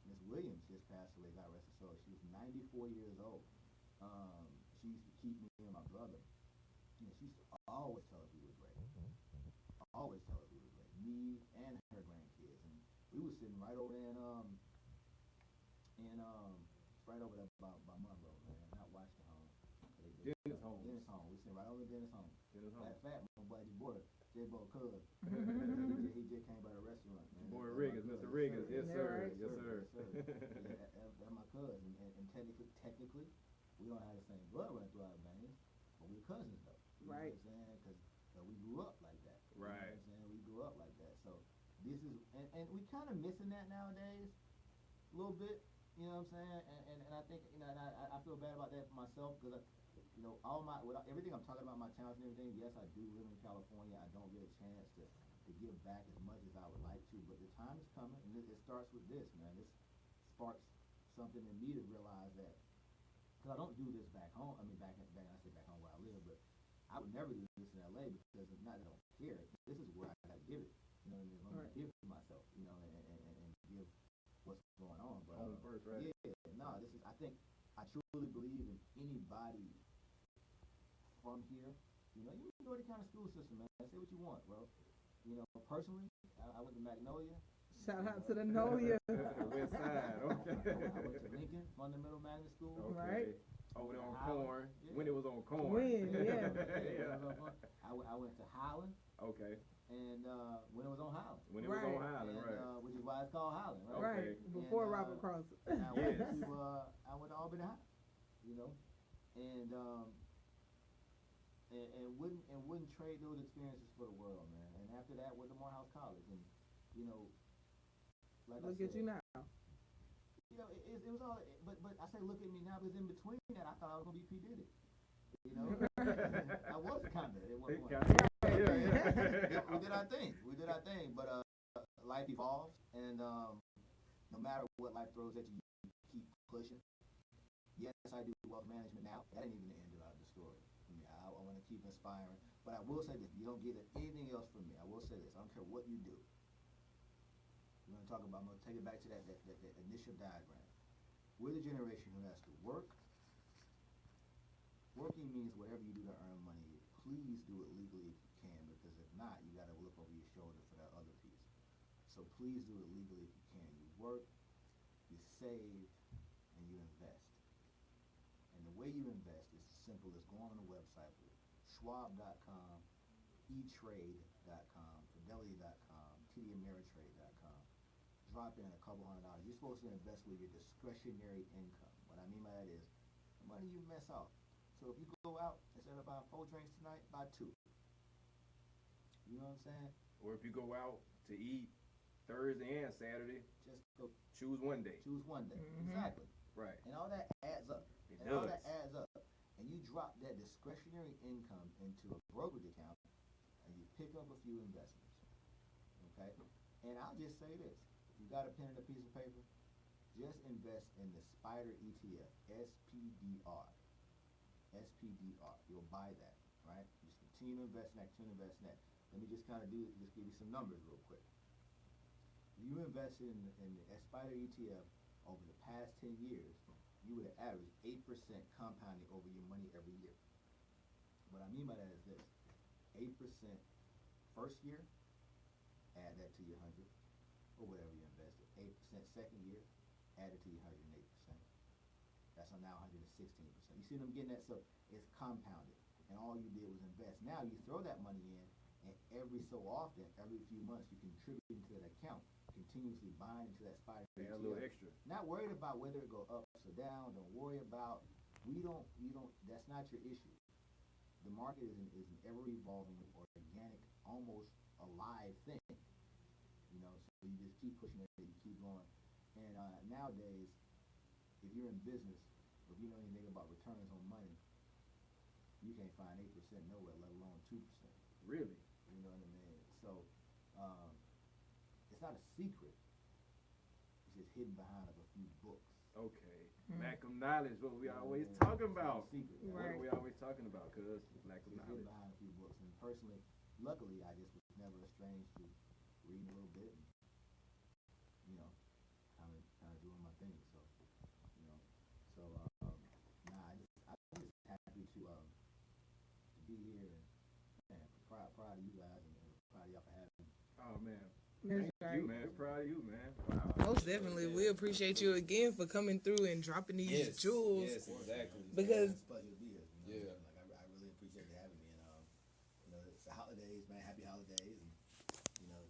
Miss Williams just passed away, God rest her soul. She was 94 years old. She used to keep me and my brother. You know, she used to always tell us we were great. Always tell us we were great. Me and her grandkids. And we was sitting right over there right over there by Monroe, man. Not Washington Home. Dennis Home. Dennis Home. We sitting right over Dennis Home. Dennis Home. That fat my boy J-Bo Cuz. he just came by the restaurant, man. Boy Riggins, Mr. Riggins. Yes, sir. Yes, sir. That's my cousin. And technically, we don't have the same blood running through our veins, but we're cousins, though. You Right. know what I'm saying? Because we grew up like that. Right. You know what I'm saying? We grew up like that. So this is, and we kind of missing that nowadays, a little bit. You know what I'm saying? And I think, you know, and I feel bad about that for myself because, you know, everything I'm talking about, my talents and everything, yes, I do live in California. I don't get a chance to give back as much as I would like to, but the time is coming, and it starts with this, man. This sparks something in me to realize that, because I don't do this back home. I mean, I say back home where I live, but I would never do this in LA because it's not that I don't care. This is where I gotta give it. You know what I mean? I'm gonna give to myself, you know, and give what's going on. But Home first, right? yeah, no, I think I truly believe in anybody from here. You know, you can go to the kind of school system, man. Say what you want, bro. You know, personally, I went to Magnolia. Shout out to the Nolia. West Side. Okay. I went to Lincoln Fundamental Magnet School. Okay. Right. Over there on Highland. Corn. Yeah. When it was on Corn. When, yeah. I went to Highland. Okay. And when it was on Highland. When it was on Highland, and, right. which is why it's called Highland, right? Right. Okay. Before And, Robert Cross. I went to Albany High, you know, and wouldn't trade those experiences for the world, man. And after that, went to Morehouse College, and you know, like Look I said, at you now. You know, it was all, but I say look at me now, because in between that, I thought I was gonna be P Diddy. You know, I was kind of at one point. Yeah. We did our thing, but life evolves, and no matter what life throws at you, you keep pushing. Yes, I do wealth management now. That ain't even the end of the story. I want to keep inspiring, but I will say this: you don't get anything else from me. I will say this: I don't care what you do. I'm going to take it back to that initial diagram. We're the generation who has to work. Working means whatever you do to earn money, please do it legally if you can, because if not, you got to look over your shoulder for that other piece. So please do it legally if you can. You work, you save, and you invest. And the way you invest is as simple as going on a website with Schwab.com, eTrade.com, Fidelity.com, TDAmeritrade.com. Drop in a couple $100. You're supposed to invest with your discretionary income. What I mean by that is the money you mess off. So if you go out, instead of buying 4 drinks tonight, buy 2. You know what I'm saying? Or if you go out to eat Thursday and Saturday, Just go choose one day. choose one day. Mm-hmm. Exactly. Right. And all that adds up. All that adds up. And you drop that discretionary income into a brokerage account, and you pick up a few investments. Okay? And I'll just say this. If you got a pen and a piece of paper, just invest in the SPDR ETF, SPDR. SPDR. You'll buy that, right? Just continue to invest in that, continue to invest in that. Let me just give you some numbers real quick. If you invested in the SPDR ETF over the past 10 years, you would have averaged 8% compounding over your money every year. What I mean by that is this: 8% first year, add that to your 100, or whatever you invested. 8% second year, add it to your 108%. That's now 116%. You see what I'm getting at? So it's compounded, and all you did was invest. Now you throw that money in, and every so often, every few months, you contribute into that account, continuously buying into that SPDR ETF. A little extra. Not worried about whether it go up or down. Don't worry about. That's not your issue. The market is an ever-evolving, organic, almost alive thing. You know, so you just keep pushing it, you keep going. And nowadays, if you're in business, if you know anything about returns on money, you can't find 8% nowhere, let alone 2%. Really? You know what I mean? So it's not a secret. It's just hidden behind a few books. Okay. Lack of knowledge, what we always talking about. Secret. What are we always talking about? Cause lack of It's hidden knowledge. behind a few books. And personally, luckily, I just was never estranged to reading a little bit and, you know, kind of doing opinion. So, you know, so nah, I'm just happy to be here and proud of you guys and proud of y'all for having me. Oh man. That's Thank you, right. man. We're proud of you, man. Wow. Most definitely. We appreciate you again for coming through and dropping these Yes, jewels. yes, exactly. Because It's a pleasure to be here. You know, Yeah. like I really appreciate you having me, and you know, it's the holidays, man. Happy holidays, and you know,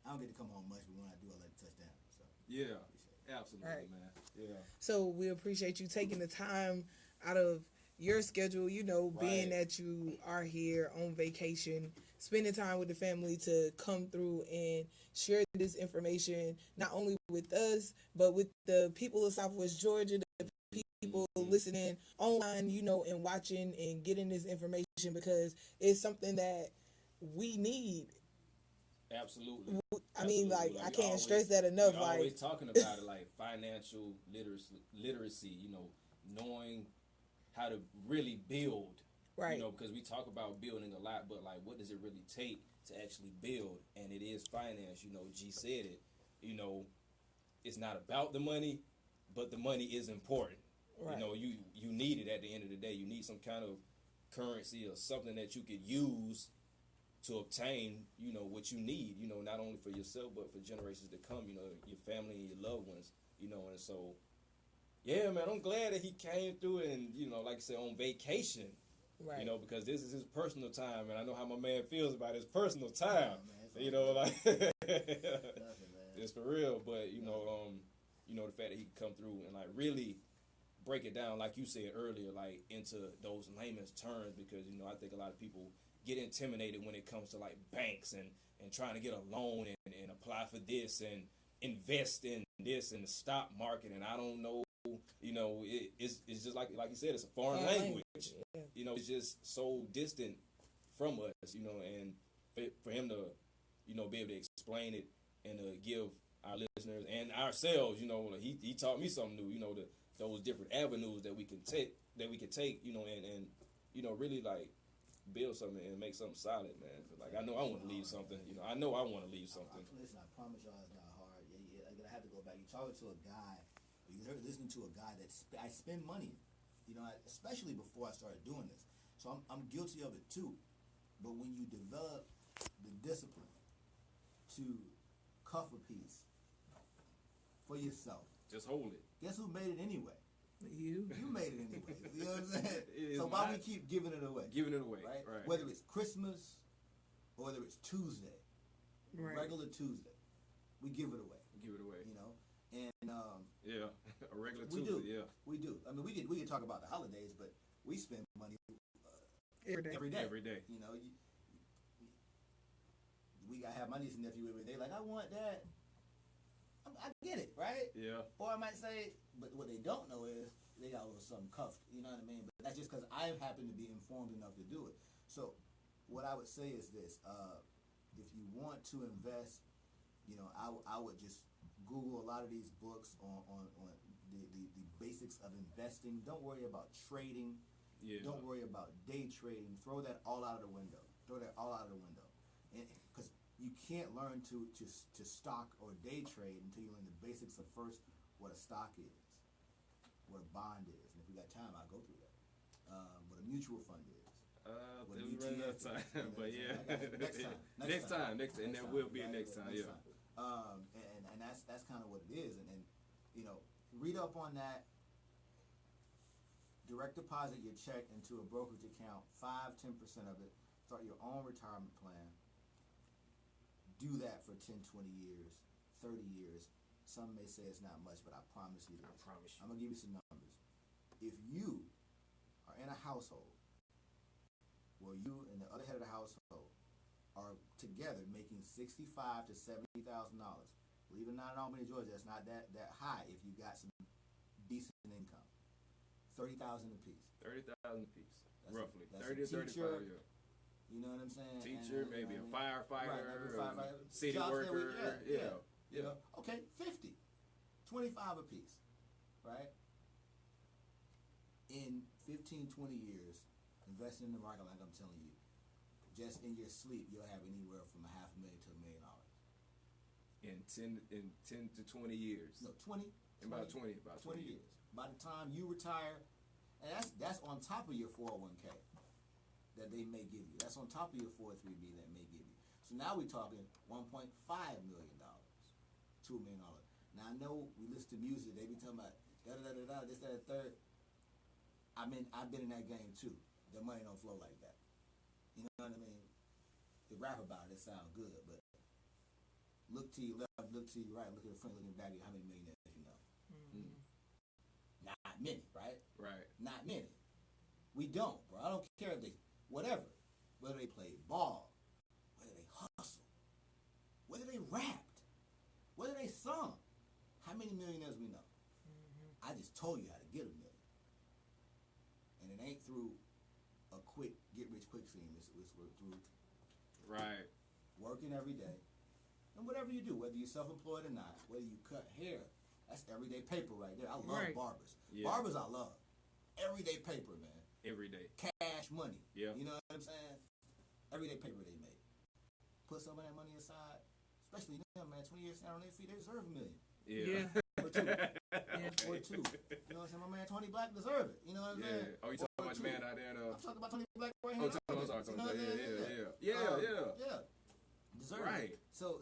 I don't get to come home much, but when I do, I like to touch down. So Yeah, appreciate it. absolutely, Right. man. Yeah. so we appreciate you taking the time out of your schedule, you know, being Right. that you are here on vacation, spending time with the family to come through and share this information not only with us, but with the people of Southwest Georgia, the people listening online, you know, and watching and getting this information because it's something that we need. Absolutely. I mean, like, Absolutely. I we can't always- stress that enough. We Like, always talking about it, like financial literacy. You know, knowing how to really build. right, You know, because we talk about building a lot, but like, what does it really take to actually build? And it is finance. You know, G said it. You know, it's not about the money, but the money is important. right, You know, you need it at the end of the day. You need some kind of currency or something that you could use to obtain, you know, what you need, you know, not only for yourself but for generations to come, you know, your family and your loved ones, you know. And so yeah, man, I'm glad that he came through and, you know, like I said, on vacation, right. you know, because this is his personal time, and I know how my man feels about his personal time. Man, You know, like nothing, man. it's for real. But you know, the fact that he could come through and like really break it down, like you said earlier, like into those layman's terms, because you know, I think a lot of people get intimidated when it comes to like banks and trying to get a loan and apply for this and invest in this in the stock market. And I don't know, you know, it's just like you said, it's a foreign language. Yeah. You know, it's just so distant from us, you know, and for him to, you know, be able to explain it and to give our listeners and ourselves, you know, he taught me something new, you know, those different avenues that we can take, you know, and you know, really like build something and make something solid, man. Like I know I want to leave something, you know, I know I want to leave something. Listen, I promise y'all it's not hard. I'm gonna have to go back. You're talking to a guy. You're listening to a guy that I spend money, you know, especially before I started doing this. So I'm guilty of it too. But when you develop the discipline to cuff a piece for yourself, Just hold it. guess who made it anyway? You. You made it anyway. You know what I'm saying? It is So why not- we keep giving it away? Giving it away, Right? right? Whether it's Christmas or whether it's Tuesday, Right. regular Tuesday, we give it away. Give it away. You know, and Yeah, a regular we Tuesday. do. Yeah, we do. I mean, we can talk about the holidays, but we spend money Every day. every day. Every day. You know, we gotta have my niece and nephew every day. Like, I want that. I get it, right? Yeah. Or I might say, but what they don't know is they got a little something cuffed. You know what I mean? But that's just because I happen to be informed enough to do it. So, what I would say is this: if you want to invest, you know, I would just Google a lot of these books on the basics of investing. Don't worry about trading. Yeah. Don't worry about day trading. Throw that all out of the window. And because you can't learn to stock or day trade until you learn the basics of first what a stock is, what a bond is, and if we got time, I'll go through that. What a mutual fund is. What There's running out of time, you know but what I'm yeah. saying? Next time, and there will be a next time. Yeah. And that's kind of what it is, and you know, read up on that. Direct deposit your check into a brokerage account, 5-10% of it. Start your own retirement plan. Do that for 10, 20 years, 30 years. Some may say it's not much, but I promise you this. I promise you. I'm going to give you some numbers. If you are in a household where you and the other head of the household are together making $65,000 to $70,000, believe it or not, in Albany, Georgia, that's not that high if you got some decent income. $30,000 apiece. 30,000 apiece, That's roughly. a 30 to teacher, 35. Yeah. You know what I'm saying? Teacher, And, maybe you a know what I mean? firefighter, Right, maybe a firefighter. city Jobs that worker. Yeah. You know, okay, 50, 25 apiece, right? In 15, 20 years, investing in the market, like I'm telling you, just in your sleep, you'll have anywhere from $500,000 to $1 million. in 10 to 20 years. No, 20. In about 20 years. By the time you retire, and that's on top of your 401k that they may give you. That's on top of your 403b that may give you. So now we're talking $1.5 million, $2 million. Now I know we listen to music. They be talking about da da da da this, that, and third. I've been in that game too. The money don't flow like that. You know what I mean? To rap about it sounds good, but look to your left, look to your right, look at the front, looking back at how many millionaires you know. Mm-hmm. Not many, right? Right. Not many. We don't, bro. I don't care if they, whatever. Whether they played ball, whether they hustled, whether they rapped, whether they sung. How many millionaires we know? Mm-hmm. I just told you how to get a million. And it ain't through a quick, get-rich-quick scheme. It's through right. Working every day. And whatever you do, whether you're self-employed or not, whether you cut hair, that's everyday paper right there. I love barbers. Yeah. Barbers I love. Everyday paper, man. Every day. Cash money. Yeah. You know what I'm saying? Everyday paper they make. Put some of that money aside, especially them, man. 20 years down on their feet, they deserve $1 million. Yeah. Or two. Or two. You know what I'm saying? My man Tony Black deserve it. You know what I'm saying? Oh, you talking about your man out there? I'm talking about Tony Black right here. Oh, I'm sorry. Yeah. Deserve it. So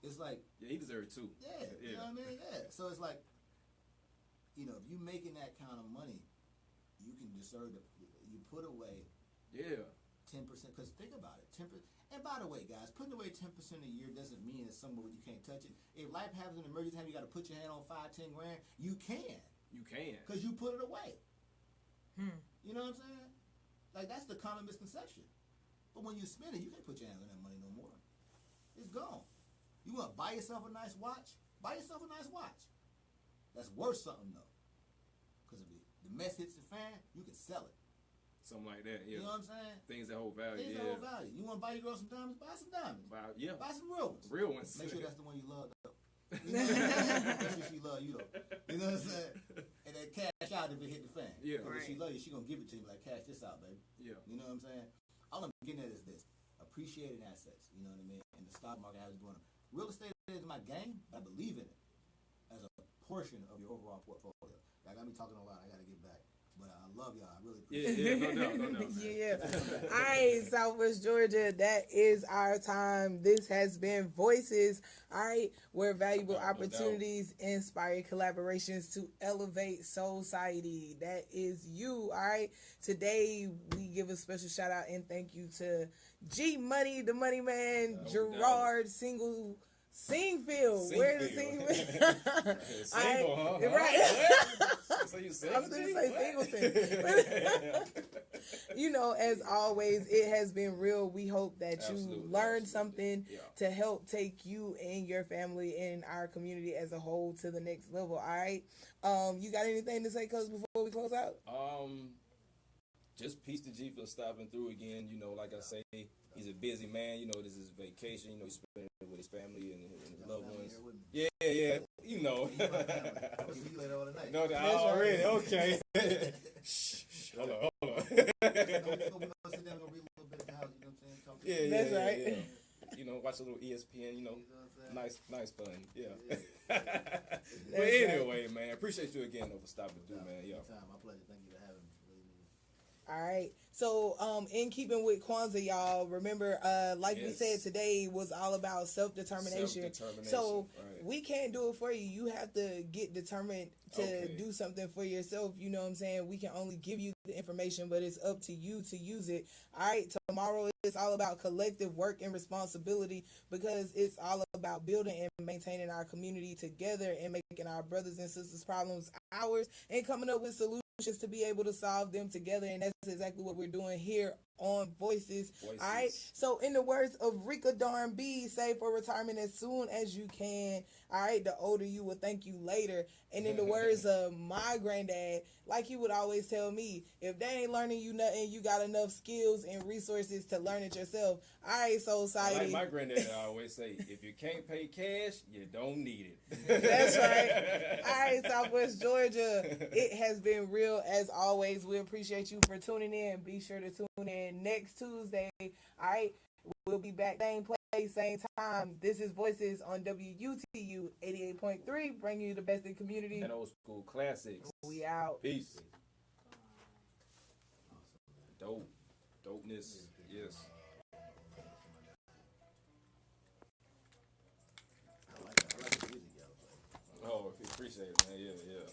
it's like. Yeah, he deserves it too. Yeah. You know what I mean? Yeah. So it's like, you know, if you making that kind of money, you can deserve it. You put away. Yeah. 10%. Because think about it. 10%. And by the way, guys, putting away 10% a year doesn't mean it's somewhere where you can't touch it. If life happens in an emergency time, you got to put your hand on 5-10 grand. You can. You can. Because you put it away. You know what I'm saying? Like, that's the common misconception. But when you spend it, you can't put your hand on that money no more. It's gone. You want to buy yourself a nice watch? Buy yourself a nice watch. That's worth something, though. Because if the mess hits the fan, you can sell it. Something like that, yeah. You know what I'm saying? Things that hold value, Things that hold value. You want to buy your girl some diamonds? Buy some diamonds. Buy some real ones. Real ones. Make sure that's the one you love, though. You know what I'm saying? Make sure she love you, though. You know what I'm saying? And then cash out if it hit the fan. Yeah. If she love you, she going to give it to you like, cash this out, baby. Yeah. You know what I'm saying? All I'm getting at is this. Appreciated assets. You know what I mean? And the stock market, I was doing real estate is my game, but I believe in it as a portion of your overall portfolio. I got me talking a lot. I got to get back. But I love y'all. I really appreciate it. Yeah, no doubt. Yeah. All right, Southwest Georgia, that is our time. This has been Voices, all right, where valuable opportunities inspire collaborations to elevate society. That is you, all right. Today, we give a special shout out and thank you to G Money, the Money Man, Gerard Singfield. Where is Singfield? Single, huh? Right. So you I was going to say Singleton. You know, as always, it has been real. We hope that you learned something to help take you and your family and our community as a whole to the next level. All right. You got anything to say, Coach, before we close out? Just peace to G for stopping through again. You know, like I say, he's a busy man. You know, this is vacation. You know, he's spending it with his family and his loved ones. Yeah. You know. I'll see you later on tonight. No, already. Okay. Hold on. We're going to sit down and read a little bit of how, you know what I'm saying? Yeah. That's right. Yeah. You know, watch a little ESPN, you know. Nice fun. Yeah. Yeah. But anyway, man, appreciate you again for stopping through, man. Yeah. My pleasure. Thank you for having me. All right. So, in keeping with Kwanzaa, y'all, remember, like we said, today was all about self-determination. So, we can't do it for you. You have to get determined to do something for yourself. You know what I'm saying? We can only give you the information, but it's up to you to use it. All right. Tomorrow is all about collective work and responsibility because it's all about building and maintaining our community together and making our brothers and sisters' problems ours and coming up with solutions to be able to solve them together, and that's exactly what we're doing here on Voices. All right. So, in the words of Rika Darn B, save for retirement as soon as you can. All right. The older you will thank you later. And in the words of my granddad, like he would always tell me, if they ain't learning you nothing, you got enough skills and resources to learn it yourself. All right, society. Like my granddad always say, if you can't pay cash, you don't need it. That's right. All right, Southwest Georgia. It has been real as always. We appreciate you for tuning in. Be sure to tune in next Tuesday. All right. We'll be back. Same place, place, same time. This is Voices on WUTU 88.3, bringing you the best in community. And old school classics. We out. Peace. Dope. Dopeness. Yes. I like the music y'all play. Oh, appreciate it, man. Yeah, yeah.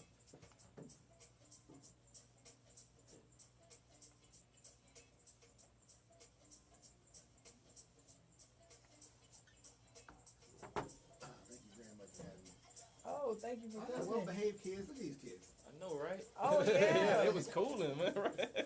Thank you very much for having me. Oh, thank you for Well coming. behaved kids. Look at these kids. I know, right? Oh, yeah. It was cooling, man, right?